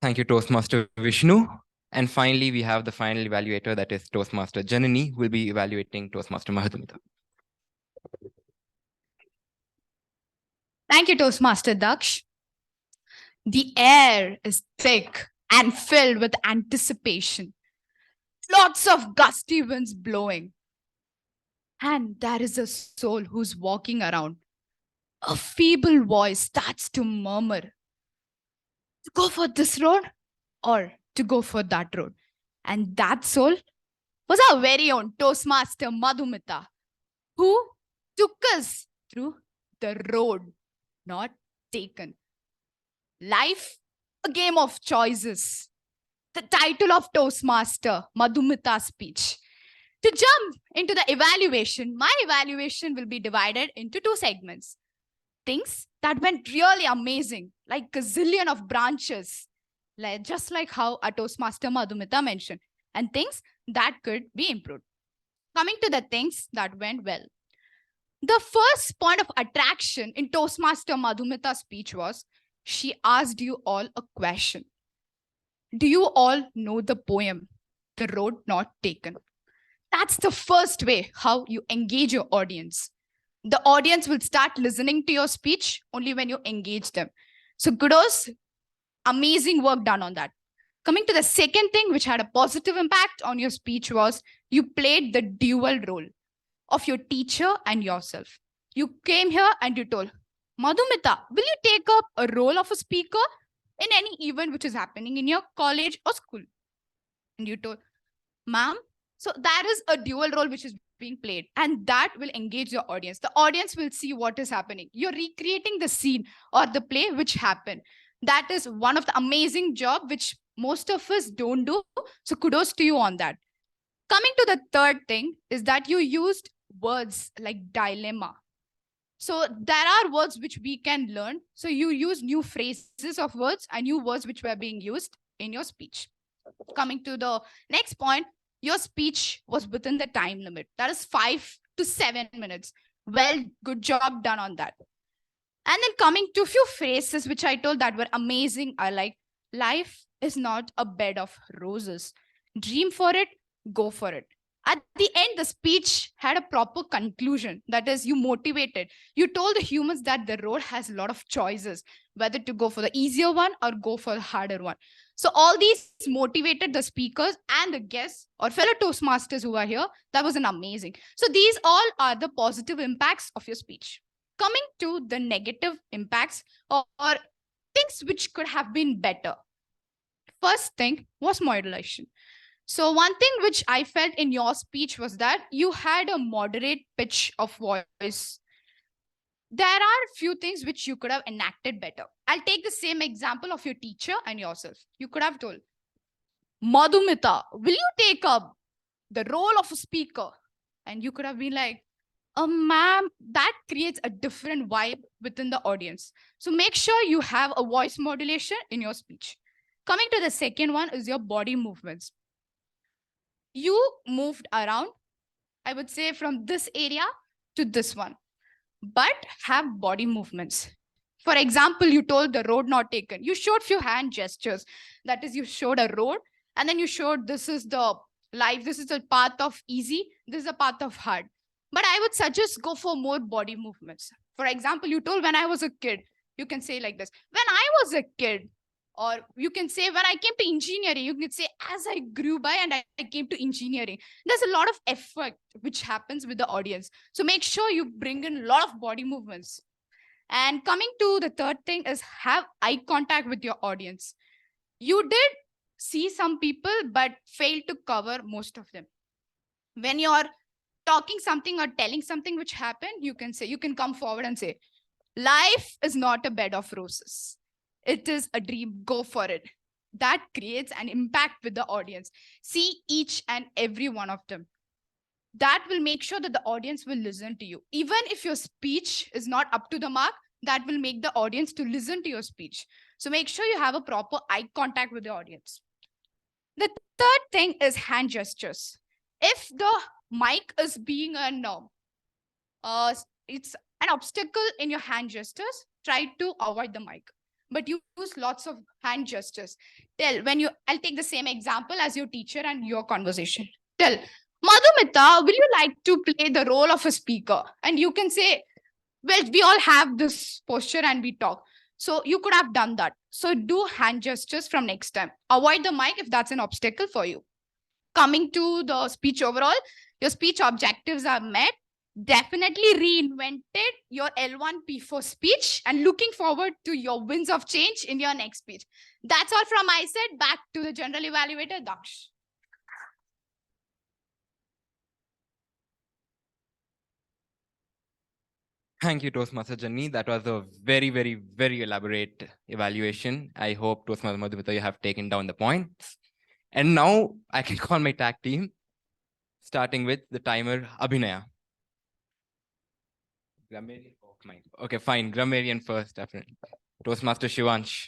Thank you, Toastmaster Vishnu. And finally, we have the final evaluator, that is Toastmaster Janani, who will be evaluating Toastmaster Madhumitha. Thank you, Toastmaster Daksh. The air is thick and filled with anticipation. Lots of gusty winds blowing. And there is a soul who's walking around. A feeble voice starts to murmur, to go for this road or to go for that road. And that soul was our very own Toastmaster Madhumitha, who took us through the road not taken. Life, a game of choices. The title of Toastmaster Madhumitha's speech. To jump into the evaluation, my evaluation will be divided into two segments. Things that went really amazing, like a zillion of branches, just like how a Toastmaster Madhumitha mentioned, and things that could be improved. Coming to the things that went well. The first point of attraction in Toastmaster Madhumitha's speech was, she asked you all a question. Do you all know the poem, The Road Not Taken? That's the first way how you engage your audience. The audience will start listening to your speech only when you engage them. So kudos, amazing work done on that. Coming to the second thing which had a positive impact on your speech was, you played the dual role of your teacher and yourself. You came here and you told, Madhumitha, will you take up a role of a speaker in any event which is happening in your college or school? And you told, ma'am, so that is a dual role which is being played, and that will engage your audience. The audience will see what is happening. You're recreating the scene or the play which happened. That is one of the amazing job which most of us don't do. So kudos to you on that. Coming to the third thing is that you used words like dilemma. So there are words which we can learn. So you use new phrases of words and new words which were being used in your speech. Coming to the next point, your speech was within the time limit. That is 5 to 7 minutes. Well, good job done on that. And then coming to a few phrases which I told that were amazing. I like, life is not a bed of roses. Dream for it, go for it. At the end, the speech had a proper conclusion. That is, you motivated. You told the humans that the road has a lot of choices, whether to go for the easier one or go for the harder one. So all these motivated the speakers and the guests or fellow Toastmasters who are here. That was an amazing. So these all are the positive impacts of your speech. Coming to the negative impacts or things which could have been better. First thing was modulation. So one thing which I felt in your speech was that you had a moderate pitch of voice. There are few things which you could have enacted better. I'll take the same example of your teacher and yourself. You could have told, Madhumitha, will you take up the role of a speaker? And you could have been like, ma'am, that creates a different vibe within the audience. So make sure you have a voice modulation in your speech. Coming to the second one is your body movements. You moved around, I would say from this area to this one, but have body movements. For example, you told the road not taken. You showed few hand gestures. That is, you showed a road and then you showed this is the life, this is the path of easy, this is the path of hard. But I would suggest go for more body movements. For example, you told when I was a kid, you can say like this. When I was a kid, or you can say when I came to engineering, you can say as I grew by and I came to engineering. There's a lot of effort which happens with the audience. So make sure you bring in a lot of body movements. And coming to the third thing is have eye contact with your audience. You did see some people, but failed to cover most of them. When you're talking something or telling something which happened, you can say, you can come forward and say, life is not a bed of roses. It is a dream. Go for it. That creates an impact with the audience. See each and every one of them. That will make sure that the audience will listen to you. Even if your speech is not up to the mark, that will make the audience to listen to your speech. So make sure you have a proper eye contact with the audience. The third thing is hand gestures. If the mic is being it's an obstacle in your hand gestures, try to avoid the mic. But use lots of hand gestures. I'll take the same example as your teacher and your conversation. Tell, Madhumitha, will you like to play the role of a speaker? And you can say, well, we all have this posture and we talk. So you could have done that. So do hand gestures from next time. Avoid the mic if that's an obstacle for you. Coming to the speech overall, your speech objectives are met. Definitely reinvented your L1 P4 speech and looking forward to your winds of change in your next speech. That's all from my side. Back to the general evaluator, Daksh. Thank you, Toastmaster Janani. That was a very, very, very elaborate evaluation. I hope Toastmaster Madhumitha, you have taken down the points. And now I can call my tag team, starting with the timer, Abhinaya. Grammarian? Oh, okay, fine. Grammarian first, definitely. Toastmaster Shivansh.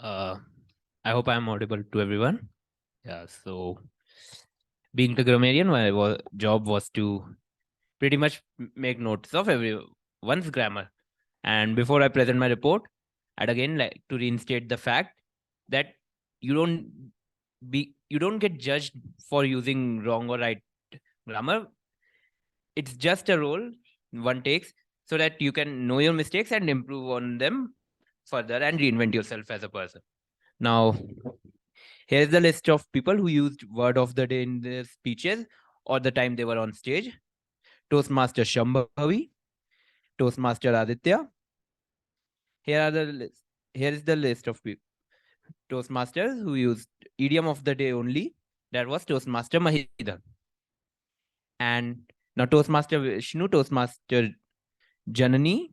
I hope I'm audible to everyone. Yeah, so being the grammarian, my job was to pretty much make notes of everyone's grammar. And before I present my report, I'd again like to reinstate the fact that you don't get judged for using wrong or right grammar. It's just a role one takes so that you can know your mistakes and improve on them further and reinvent yourself as a person. Now, here's the list of people who used word of the day in their speeches or the time they were on stage. Toastmaster Shambhavi, Toastmaster Aditya. Here is the list of people. Toastmasters who used idiom of the day only. That was Toastmaster Maheedhar. And now Toastmaster Vishnu, Toastmaster Janani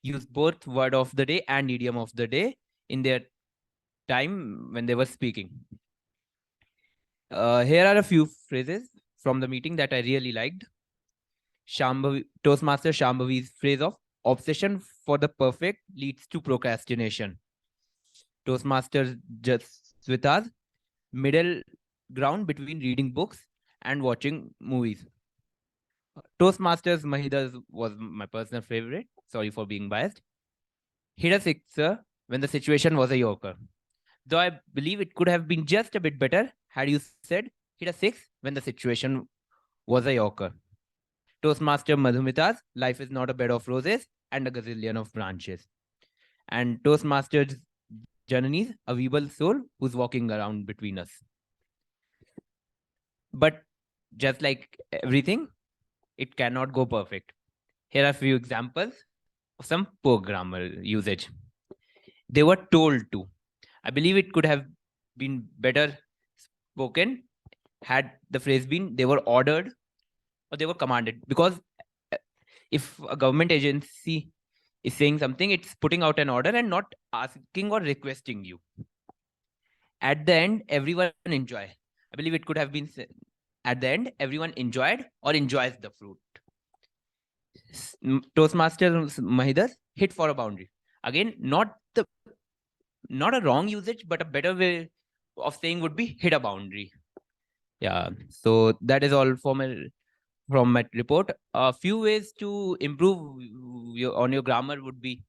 used both word of the day and idiom of the day in their time when they were speaking. Here are a few phrases from the meeting that I really liked. Toastmaster Shambhavi's phrase of obsession for the perfect leads to procrastination. Toastmaster Jasvitha's middle ground between reading books and watching movies. Toastmasters Maheedhar was my personal favorite. Sorry for being biased. Hit a sixer when the situation was a yorker. Though I believe it could have been just a bit better had you said hit a six when the situation was a yorker. Toastmaster Madhumitha's life is not a bed of roses and a gazillion of branches. And Toastmasters Janani's a weeble soul who's walking around between us. But just like everything, it cannot go perfect. Here are a few examples of some poor grammar usage. They were told to. I believe it could have been better spoken had the phrase been they were ordered or they were commanded. Because if a government agency is saying something, it's putting out an order and not asking or requesting you. At the end, everyone enjoy. I believe it could have been at the end, everyone enjoyed or enjoys the fruit. Toastmasters Maheedhar hit for a boundary. Again, not a wrong usage, but a better way of saying would be hit a boundary. Yeah. So that is all from my report. A few ways to improve on your grammar would be,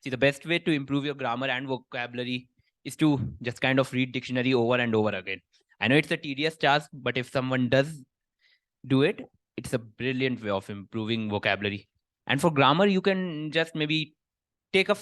see, the best way to improve your grammar and vocabulary is to just kind of read dictionary over and over again. I know it's a tedious task, but if someone does do it, it's a brilliant way of improving vocabulary. And for grammar, you can just maybe take a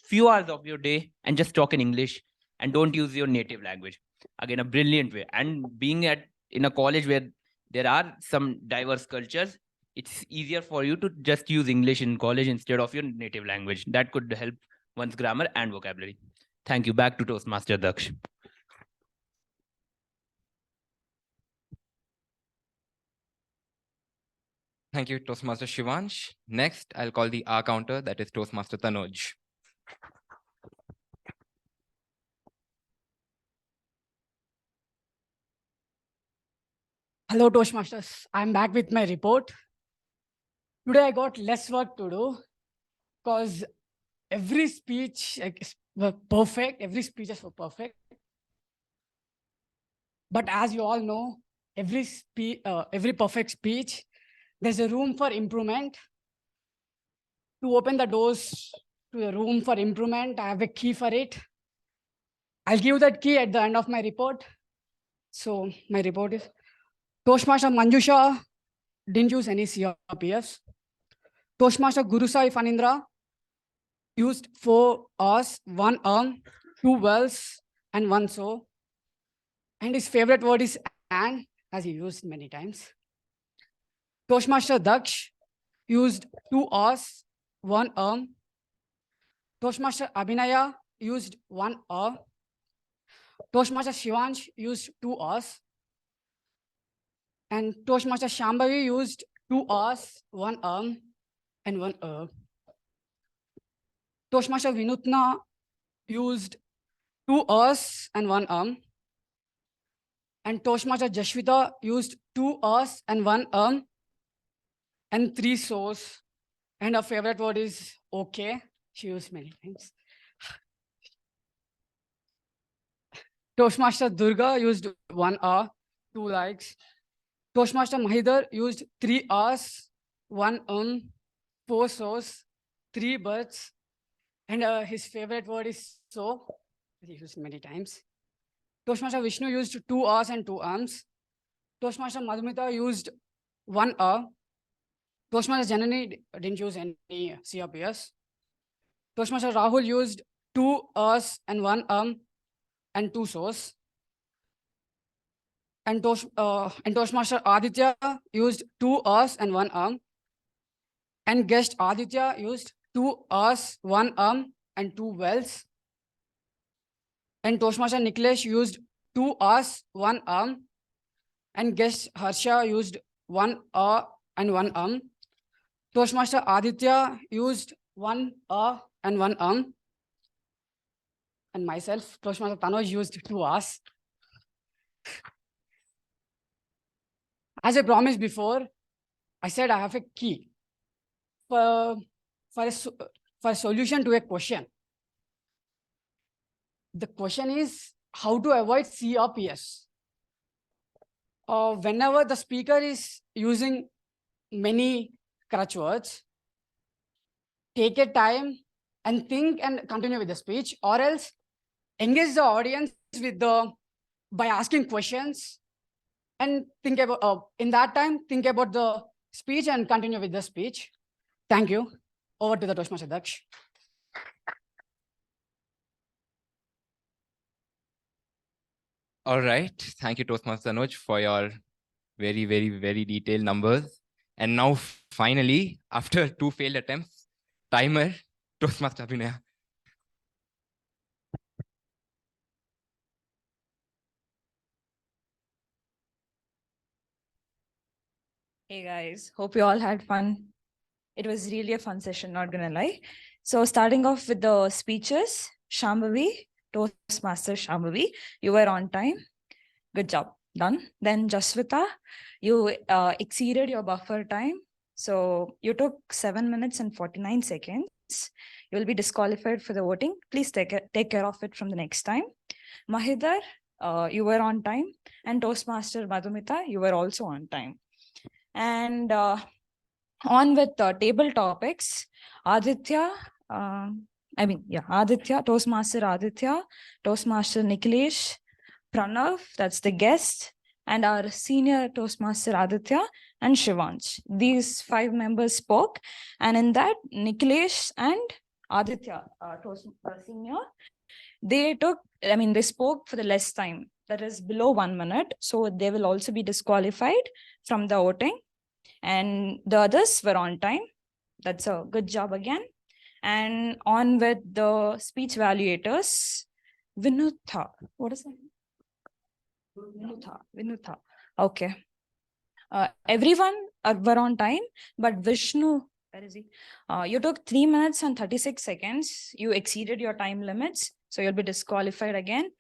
few hours of your day and just talk in English and don't use your native language. Again, a brilliant way. And being in a college where there are some diverse cultures, it's easier for you to just use English in college instead of your native language. That could help one's grammar and vocabulary. Thank you. Back to Toastmaster Daksh. Thank you, Toastmaster Shivansh. Next, I'll call the R counter, that is Toastmaster Tanoj. Hello, Toastmasters. I'm back with my report. Today I got less work to do because every speech was perfect. Every speeches were perfect. But as you all know, every perfect speech, there's a room for improvement. To open the doors to the room for improvement, I have a key for it. I'll give that key at the end of my report. So my report is Toastmaster Manjusha didn't use any CRPFs. Toastmaster Sai Phanindra used 4 R's, 1 2 wells, and 1 so. And his favorite word is and, as he used many times. Toastmaster Daksh used 2 R's, 1 Toastmaster Abhinaya used 1 Toastmaster Shivansh used 2 R's. And Toastmaster Shambhavi used 2 R's, 1 and 1 Toastmaster Vinuthna used 2 R's and 1 And Toastmaster Jasvitha used 2 R's and 1 and 3 so's. And her favorite word is okay. She used many times. Toastmaster Durga used 1 R, 2 likes. Toastmaster Maheedhar used 3 R's, 1 4 so's, 3 buts. And his favorite word is so. He used many times. Toastmaster Vishnu used 2 R's and 2 arms. Toastmaster Madhumitha used 1 R. Toastmaster Janani didn't use any CRPS. Toastmaster Rahul used 2 R's and 1 and 2 so's. And Toastmaster Aditya used 2 R's and 1 arm. And guest Aditya used 2 R's, 1 arm, and 2 wells. And Toastmaster Niklesh used 2 R's, 1 arm. And guest Harsha used 1 R and 1 arm. Toastmaster Aditya used 1 R and 1 arm. And myself, Toastmaster Tanoj, used 2 R's. As I promised before, I said I have a key for a solution to a question. The question is how to avoid CRPS. Whenever the speaker is using many crutch words. Take a time and think and continue with the speech, or else engage the audience by asking questions and think about in that time, think about the speech and continue with the speech. Thank you. Over to the Toastmaster Daksh. All right. Thank you, Toastmaster Tanoj, for your very, very, very detailed numbers. And now, finally, after 2 failed attempts, timer, Toastmaster Abhinaya. Hey guys, hope you all had fun. It was really a fun session, not gonna lie. So starting off with the speeches, Shambhavi, Toastmaster Shambhavi, you were on time. Good job, done. Then Jasvitha, you exceeded your buffer time. So you took 7 minutes and 49 seconds. You will be disqualified for the voting. Please take care of it from the next time. Maheedhar, you were on time. And Toastmaster Madhumitha, you were also on time. And on with table topics, Aditya, Aditya, Toastmaster Aditya, Toastmaster Nikhilesh, Pranav, that's the guest, and our senior Toastmaster Aditya and Shivansh. These 5 members spoke, and in that, Nikhilesh and Aditya, senior, they spoke for the less time, that is below 1 minute. So they will also be disqualified from the voting. And the others were on time. That's a good job again. And on with the speech evaluators. Vinuthna. What is that? Vinutha. Okay. Everyone were on time, but Vishnu, where is he? You took 3 minutes and 36 seconds. You exceeded your time limits, so you'll be disqualified again.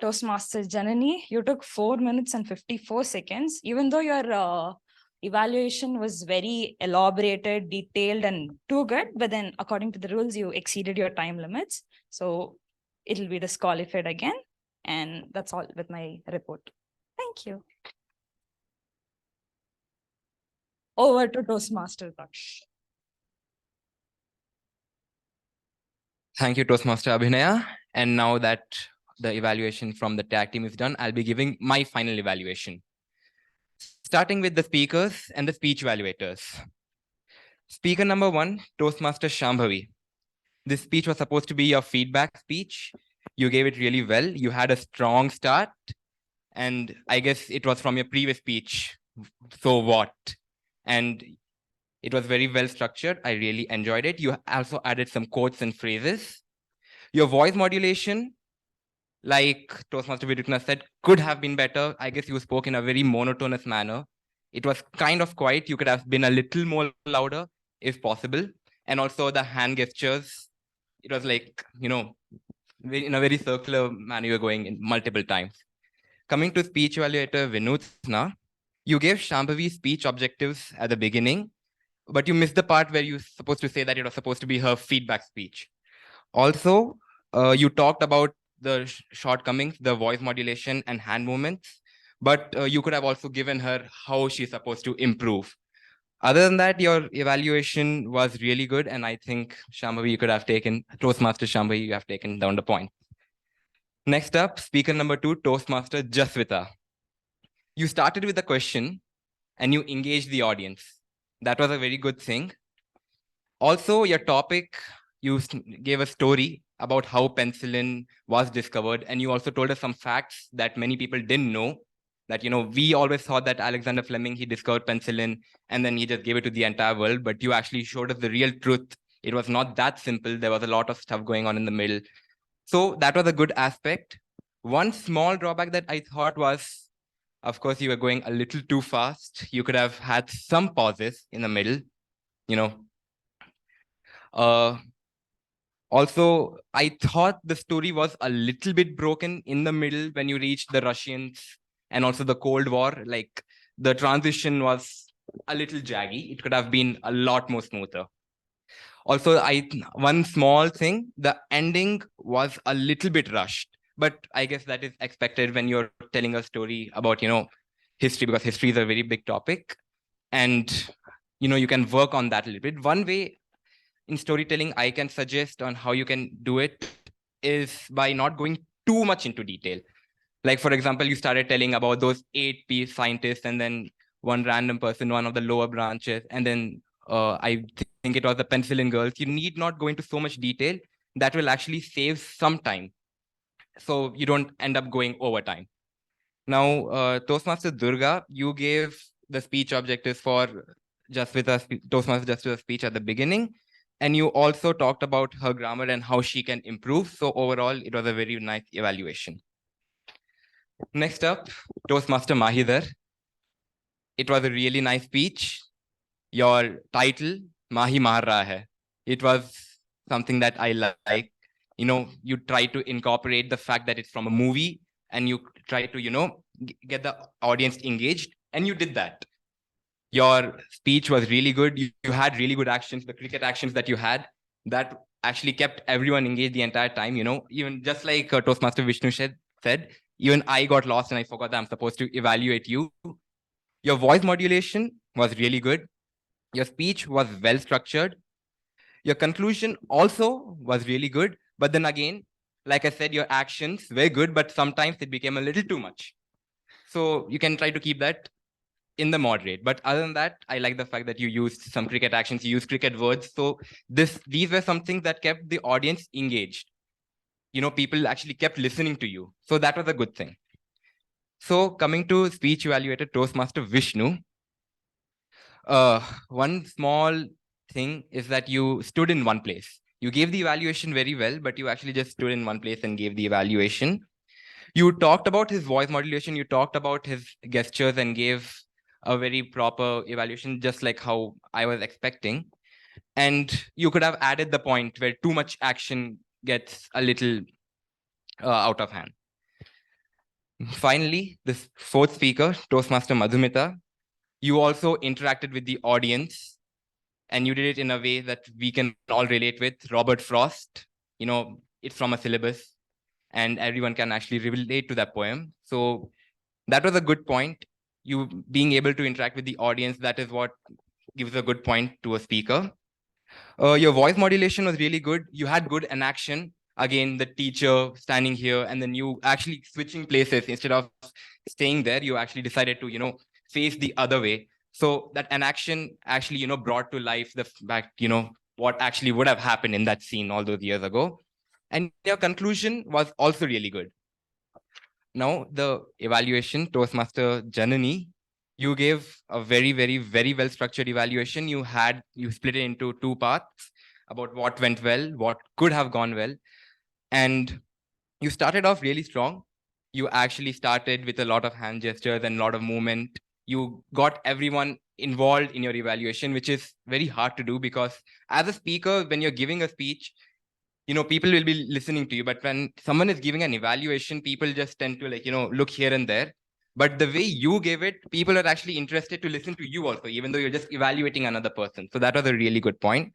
Toastmasters Janani, you took 4 minutes and 54 seconds. Even though your evaluation was very elaborated, detailed, and too good, but then according to the rules, you exceeded your time limits. So it'll be disqualified again. And that's all with my report. Thank you. Over to Toastmaster Daksh. Thank you, Toastmaster Abhinaya. And now that the evaluation from the tag team is done, I'll be giving my final evaluation. Starting with the speakers and the speech evaluators. Speaker number 1, Toastmaster Shambhavi. This speech was supposed to be your feedback speech. You gave it really well. You had a strong start. And I guess it was from your previous speech. So what? And it was very well structured. I really enjoyed it. You also added some quotes and phrases. Your voice modulation, like Toastmaster Vinuthna said, could have been better. I guess you spoke in a very monotonous manner. It was kind of quiet. You could have been a little more louder if possible. And also the hand gestures, it was like, in a very circular manner, you're going in multiple times. Coming to speech evaluator Vinuthna, you gave Shambhavi speech objectives at the beginning, but you missed the part where you're supposed to say that it was supposed to be her feedback speech. Also, you talked about the shortcomings, the voice modulation and hand movements, but you could have also given her how she's supposed to improve. Other than that, your evaluation was really good, and I think Shambhavi, you could have taken, Toastmaster Shambhavi, you have taken down the point. Next up, speaker number 2, Toastmaster Jasvitha. You started with a question and you engaged the audience. That was a very good thing. Also, your topic, you gave a story about how penicillin was discovered, and you also told us some facts that many people didn't know. That, we always thought that Alexander Fleming, he discovered penicillin and then he just gave it to the entire world, but you actually showed us the real truth. It was not that simple. There was a lot of stuff going on in the middle. So that was a good aspect. One small drawback that I thought was, of course, you were going a little too fast. You could have had some pauses in the middle, Also, I thought the story was a little bit broken in the middle when you reached the Russians and also the Cold War. Like, the transition was a little jaggy. It could have been a lot more smoother. Also, one small thing, the ending was a little bit rushed, but I guess that is expected when you're telling a story about, history, because history is a very big topic. And, you can work on that a little bit. One way in storytelling I can suggest on how you can do it is by not going too much into detail. Like, for example, you started telling about those 8 scientists and then one random person, one of the lower branches, and then I think it was the penicillin girls. You need not go into so much detail. That will actually save some time, so you don't end up going over time. Now, Toastmaster Durga, you gave the speech objectives for Jasvitha's Toastmaster Jasvitha's speech at the beginning, and you also talked about her grammar and how she can improve. So overall, it was a very nice evaluation. Next up, Toastmaster Maheedhar. It was a really nice speech. Your title, Mahi Maar Raha Hai. It was something that I like. You try to incorporate the fact that it's from a movie, and you try to, get the audience engaged, and you did that. Your speech was really good. You had really good actions. The cricket actions that you had, that actually kept everyone engaged the entire time. Even just like Toastmaster Vishnu said, even I got lost and I forgot that I'm supposed to evaluate you. Your voice modulation was really good. Your speech was well structured. Your conclusion also was really good. But then again, like I said, your actions were good, but sometimes it became a little too much. So you can try to keep that in the moderate. But other than that, I like the fact that you used some cricket actions, you used cricket words. So these were some things that kept the audience engaged. People actually kept listening to you. So that was a good thing. So coming to speech evaluator Toastmaster Vishnu, one small thing is that you stood in one place. You gave the evaluation very well, but you actually just stood in one place and gave the evaluation. You talked about his voice modulation. You talked about his gestures and gave a very proper evaluation, just like how I was expecting. And you could have added the point where too much action gets a little out of hand. Finally, this fourth speaker, Toastmaster Madhumitha, you also interacted with the audience, and you did it in a way that we can all relate with. Robert Frost, it's from a syllabus, and everyone can actually relate to that poem. So that was a good point. You being able to interact with the audience, that is what gives a good point to a speaker. Your voice modulation was really good. You had good enaction. Again, the teacher standing here, and then you actually switching places. Instead of staying there, you actually decided to, face the other way. So that enaction actually, brought to life the fact, what actually would have happened in that scene all those years ago. And your conclusion was also really good. Now, the evaluation, Toastmaster Janani, you gave a very, very, very well structured evaluation. You split it into 2 parts about what went well, what could have gone well. And you started off really strong. You actually started with a lot of hand gestures and a lot of movement. You got everyone involved in your evaluation, which is very hard to do, because as a speaker, when you're giving a speech, people will be listening to you. But when someone is giving an evaluation, people just tend to look here and there. But the way you gave it, people are actually interested to listen to you also, even though you're just evaluating another person. So that was a really good point.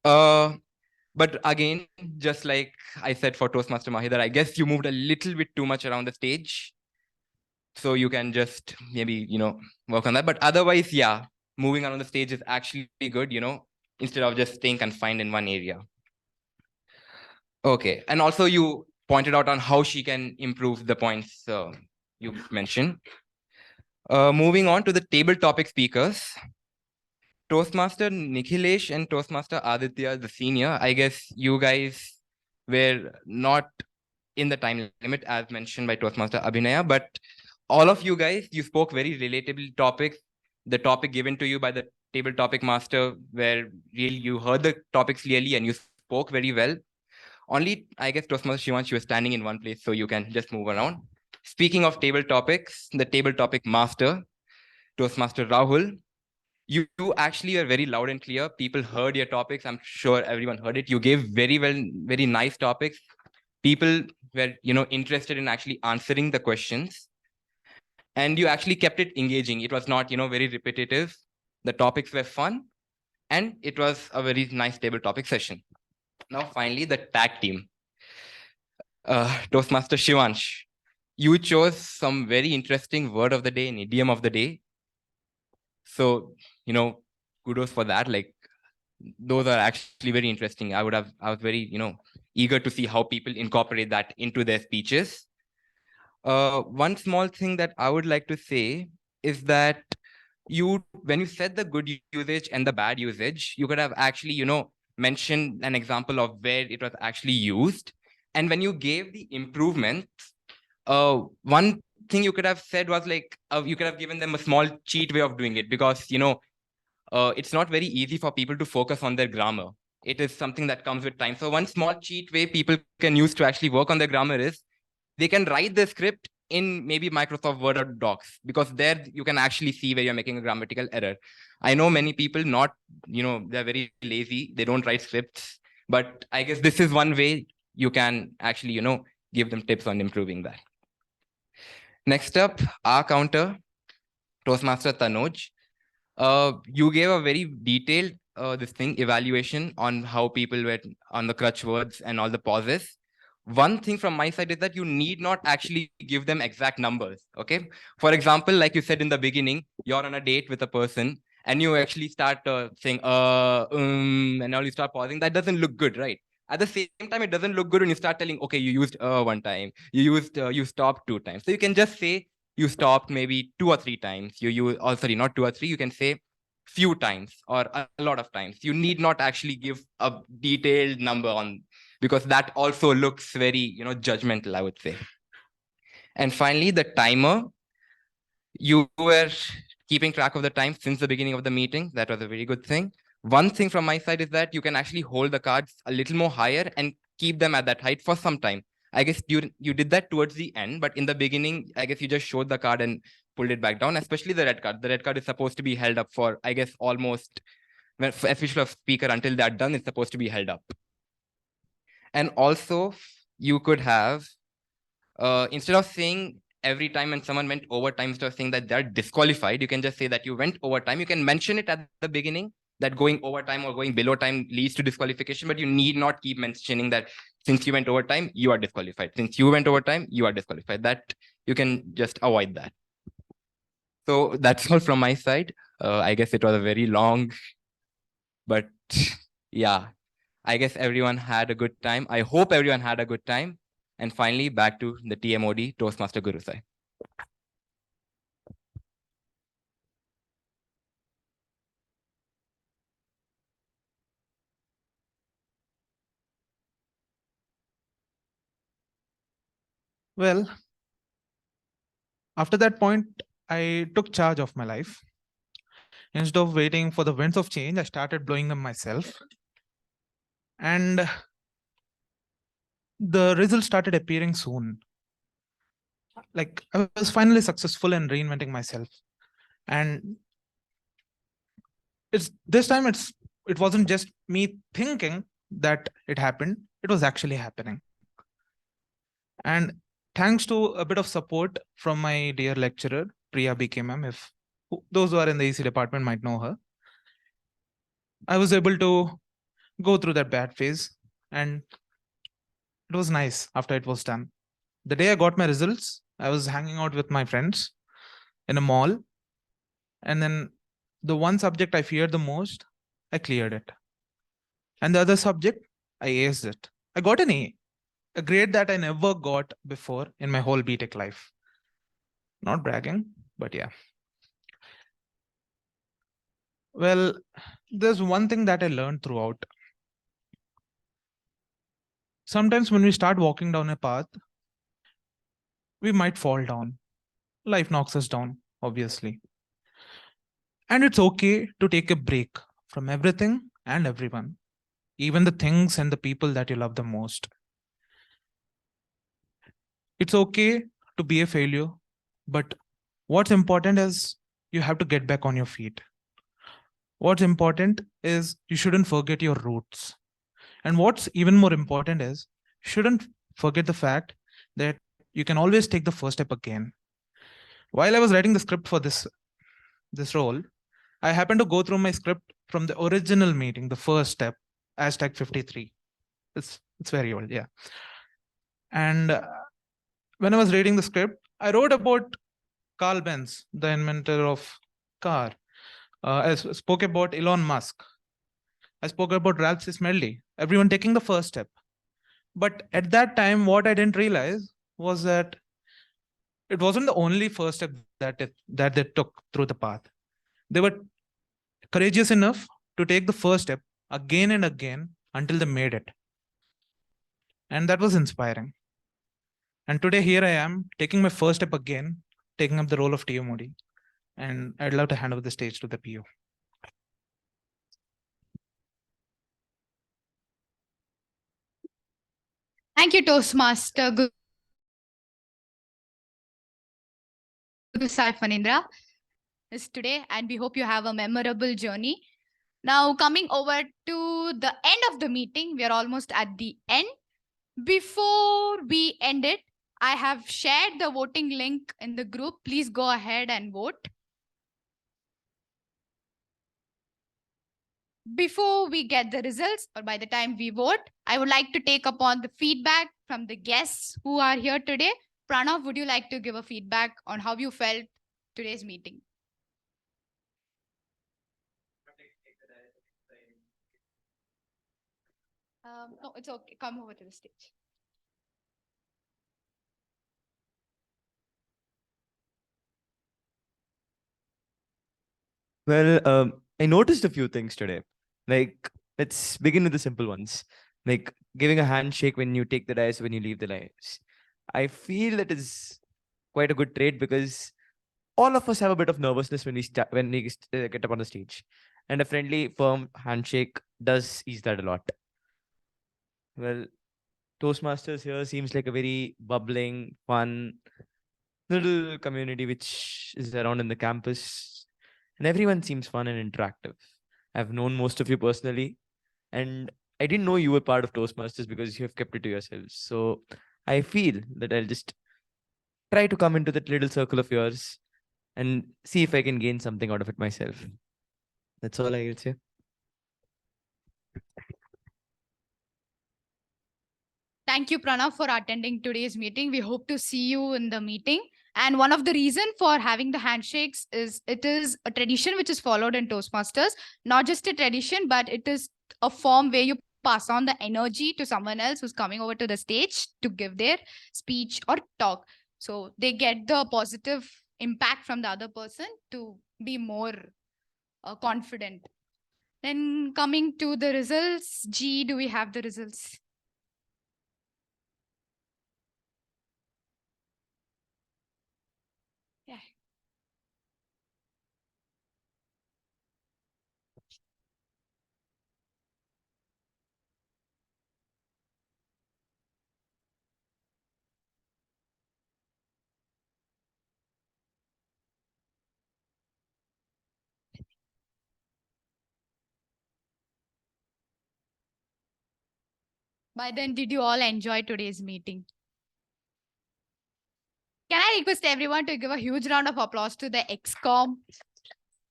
But again, just like I said for Toastmaster Maheedhar, I guess you moved a little bit too much around the stage. So you can just maybe, work on that. But otherwise, yeah, moving around the stage is actually good, instead of just staying confined in one area. Okay. And also you pointed out on how she can improve the points you mentioned. Moving on to the table topic speakers. Toastmaster Nikhilesh and Toastmaster Aditya, the senior, I guess you guys were not in the time limit as mentioned by Toastmaster Abhinaya, but all of you guys, you spoke very relatable topics. The topic given to you by the table topic master, where really you heard the topics clearly and you spoke very well. Only, I guess, Toastmaster Shivansh, you were standing in one place, so you can just move around. Speaking of table topics, the table topic master, Toastmaster Rahul, you actually are very loud and clear. People heard your topics. I'm sure everyone heard it. You gave very nice topics. People were, interested in actually answering the questions. And you actually kept it engaging. It was not, very repetitive. The topics were fun. And it was a very nice table topic session. Now, finally, the tag team. Toastmaster Shivansh, you chose some very interesting word of the day and idiom of the day. So, kudos for that. Like, those are actually very interesting. I was very, eager to see how people incorporate that into their speeches. One small thing that I would like to say is that when you said the good usage and the bad usage, you could have actually, mentioned an example of where it was actually used. And when you gave the improvements, one thing you could have said was like, you could have given them a small cheat way of doing it, because, it's not very easy for people to focus on their grammar. It is something that comes with time. So one small cheat way people can use to actually work on their grammar is they can write the script in maybe Microsoft Word or Docs, because there you can actually see where you're making a grammatical error. I know many people they're very lazy. They don't write scripts, but I guess this is one way you can actually, give them tips on improving that. Next up, our counter, Toastmaster Tanoj. You gave a very detailed evaluation on how people were on the crutch words and all the pauses. One thing from my side is that you need not actually give them exact numbers. Okay. For example, like you said in the beginning, you're on a date with a person and you actually start saying, and now you start pausing. That doesn't look good, right? At the same time, it doesn't look good when you start telling, okay, you used one time, you stopped 2 times. So you can just say, you stopped maybe 2 or 3 times. Sorry, not 2 or 3. You can say few times or a lot of times. You need not actually give a detailed number on, because that also looks very, judgmental, I would say. And finally, the timer. You were keeping track of the time since the beginning of the meeting. That was a very good thing. One thing from my side is that you can actually hold the cards a little more higher and keep them at that height for some time. I guess you did that towards the end, but in the beginning, I guess you just showed the card and pulled it back down, especially the red card. The red card is supposed to be held up for, I guess, almost official of speaker until they're done, it's supposed to be held up. And also, you could have, instead of saying every time when someone went overtime, instead of saying that they're disqualified, you can just say that you went overtime. You can mention it at the beginning, that going overtime or going below time leads to disqualification, but you need not keep mentioning that since you went overtime, you are disqualified. Since you went overtime, you are disqualified. That you can just avoid that. So that's all from my side. I guess it was a very long, but yeah, I guess everyone had a good time. I hope everyone had a good time. And finally, back to the TMoD, Toastmaster Guru Sai. Well, after that point, I took charge of my life. Instead of waiting for the winds of change, I started blowing them myself. And the results started appearing soon. Like, I was finally successful in reinventing myself. And this time it wasn't just me thinking that it happened, it was actually happening. And thanks to a bit of support from my dear lecturer, Priya BK ma'am, if those who are in the EC department might know her, I was able to go through that bad phase, and it was nice after it was done. The day I got my results, I was hanging out with my friends in a mall, and then the one subject I feared the most, I cleared it. And the other subject, I aced it. I got an A, a grade that I never got before in my whole BTech life. Not bragging, but yeah. Well, there's one thing that I learned throughout. Sometimes when we start walking down a path, we might fall down. Life knocks us down, obviously. And it's okay to take a break from everything and everyone, even the things and the people that you love the most. It's okay to be a failure, but what's important is you have to get back on your feet. What's important is you shouldn't forget your roots. And what's even more important is you shouldn't forget the fact that you can always take the first step again. While I was writing the script for this role, I happened to go through my script from the original meeting, the first step, hashtag 53. It's very old, yeah. And when I was reading the script, I wrote about Carl Benz, the inventor of car. I spoke about Elon Musk. I spoke about Ralph Sismeldi. Everyone taking the first step. But at that time, what I didn't realize was that it wasn't the only first step that they took through the path. They were courageous enough to take the first step again and again until they made it. And that was inspiring. And today here I am taking my first step again, taking up the role of TMoD. And I'd love to hand over the stage to the PO. Thank you, Toastmaster Guru Sai Phanindra is today, and we hope you have a memorable journey. Now, coming over to the end of the meeting, we are almost at the end. Before we end it, I have shared the voting link in the group. Please go ahead and vote. Before we get the results, or by the time we vote, I would like to take upon the feedback from the guests who are here today. Pranav, would you like to give a feedback on how you felt today's meeting? No, it's okay. Come over to the stage. Well, I noticed a few things today. Like, let's begin with the simple ones. Like giving a handshake when you take the dice, when you leave the dice. I feel that is quite a good trait because all of us have a bit of nervousness when we get up on the stage, and a friendly, firm handshake does ease that a lot. Well, Toastmasters here seems like a very bubbling, fun little community which is around in the campus, and everyone seems fun and interactive. I've known most of you personally, and I didn't know you were part of Toastmasters because you have kept it to yourselves. So I feel that I'll just try to come into that little circle of yours and see if I can gain something out of it myself. That's all I will say. Thank you, Pranav, for attending today's meeting. We hope to see you in the meeting. And one of the reason for having the handshakes is it is a tradition which is followed in Toastmasters. Not just a tradition, but it is a form where you pass on the energy to someone else who's coming over to the stage to give their speech or talk. So they get the positive impact from the other person to be more confident. Then coming to the results, G, do we have the results? Yeah. By then, did you all enjoy today's meeting? Can I request everyone to give a huge round of applause to the XCOM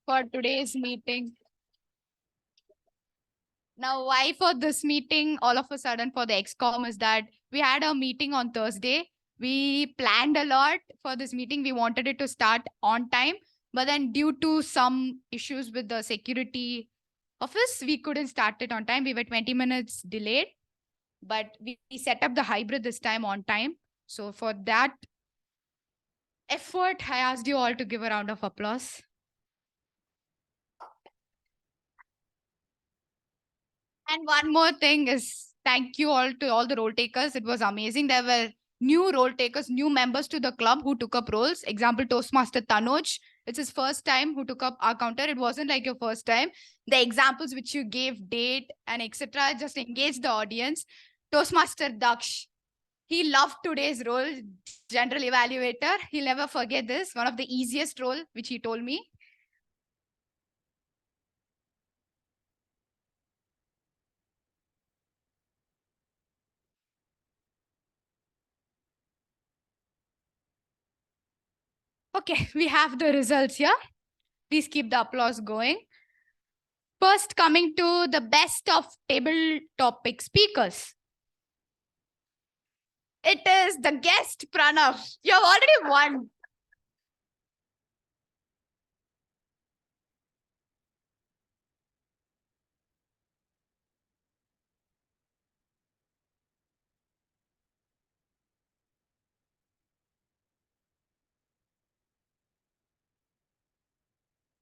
for today's meeting? Now, why for this meeting, all of a sudden for the XCOM is that we had a meeting on Thursday. We planned a lot for this meeting. We wanted it to start on time, but then due to some issues with the security office, we couldn't start it on time. We were 20 minutes delayed, but we set up the hybrid this time on time. So for that effort, I asked you all to give a round of applause. And one more thing is thank you all to all the role takers. It was amazing. There were new role takers, new members to the club who took up roles. Example, Toastmaster Tanoj. It's his first time who took up our counter. It wasn't like your first time. The examples which you gave, date and etc. just engaged the audience. Toastmaster Daksh. He loved today's role, general evaluator. He'll never forget this. One of the easiest role, which he told me. Okay, we have the results here. Please keep the applause going. First, coming to the best of table topic speakers. It is the guest, Pranav. You have already won.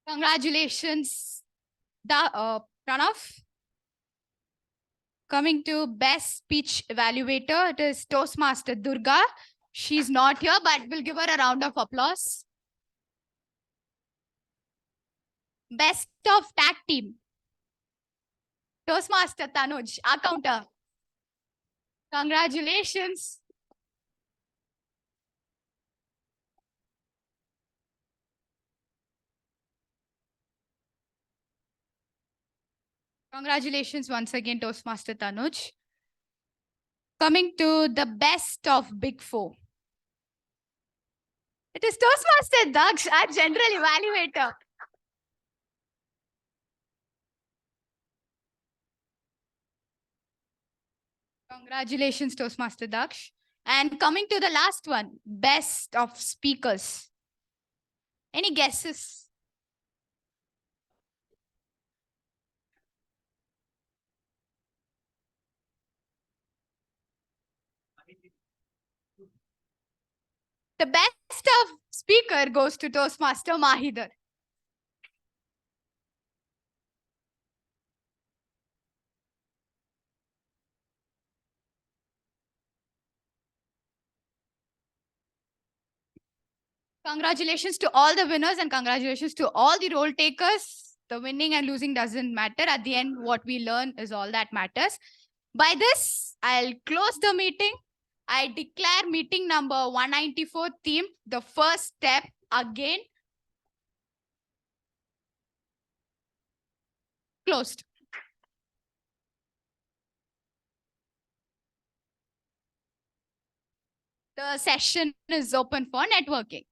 Congratulations, Pranav. Coming to best speech evaluator, it is Toastmaster Durga. She's not here, but we'll give her a round of applause. Best of tag team, Toastmaster Tanoj, our counter. Congratulations. Congratulations once again, Toastmaster Tanoj. Coming to the best of Big Four. It is Toastmaster Daksh, our general evaluator. Congratulations, Toastmaster Daksh. And coming to the last one, best of speakers. Any guesses? The best of speaker goes to Toastmaster Maheedhar. Congratulations to all the winners and congratulations to all the role takers. The winning and losing doesn't matter. At the end, what we learn is all that matters. By this, I'll close the meeting. I declare meeting number 194 theme, the first step again, closed. The session is open for networking.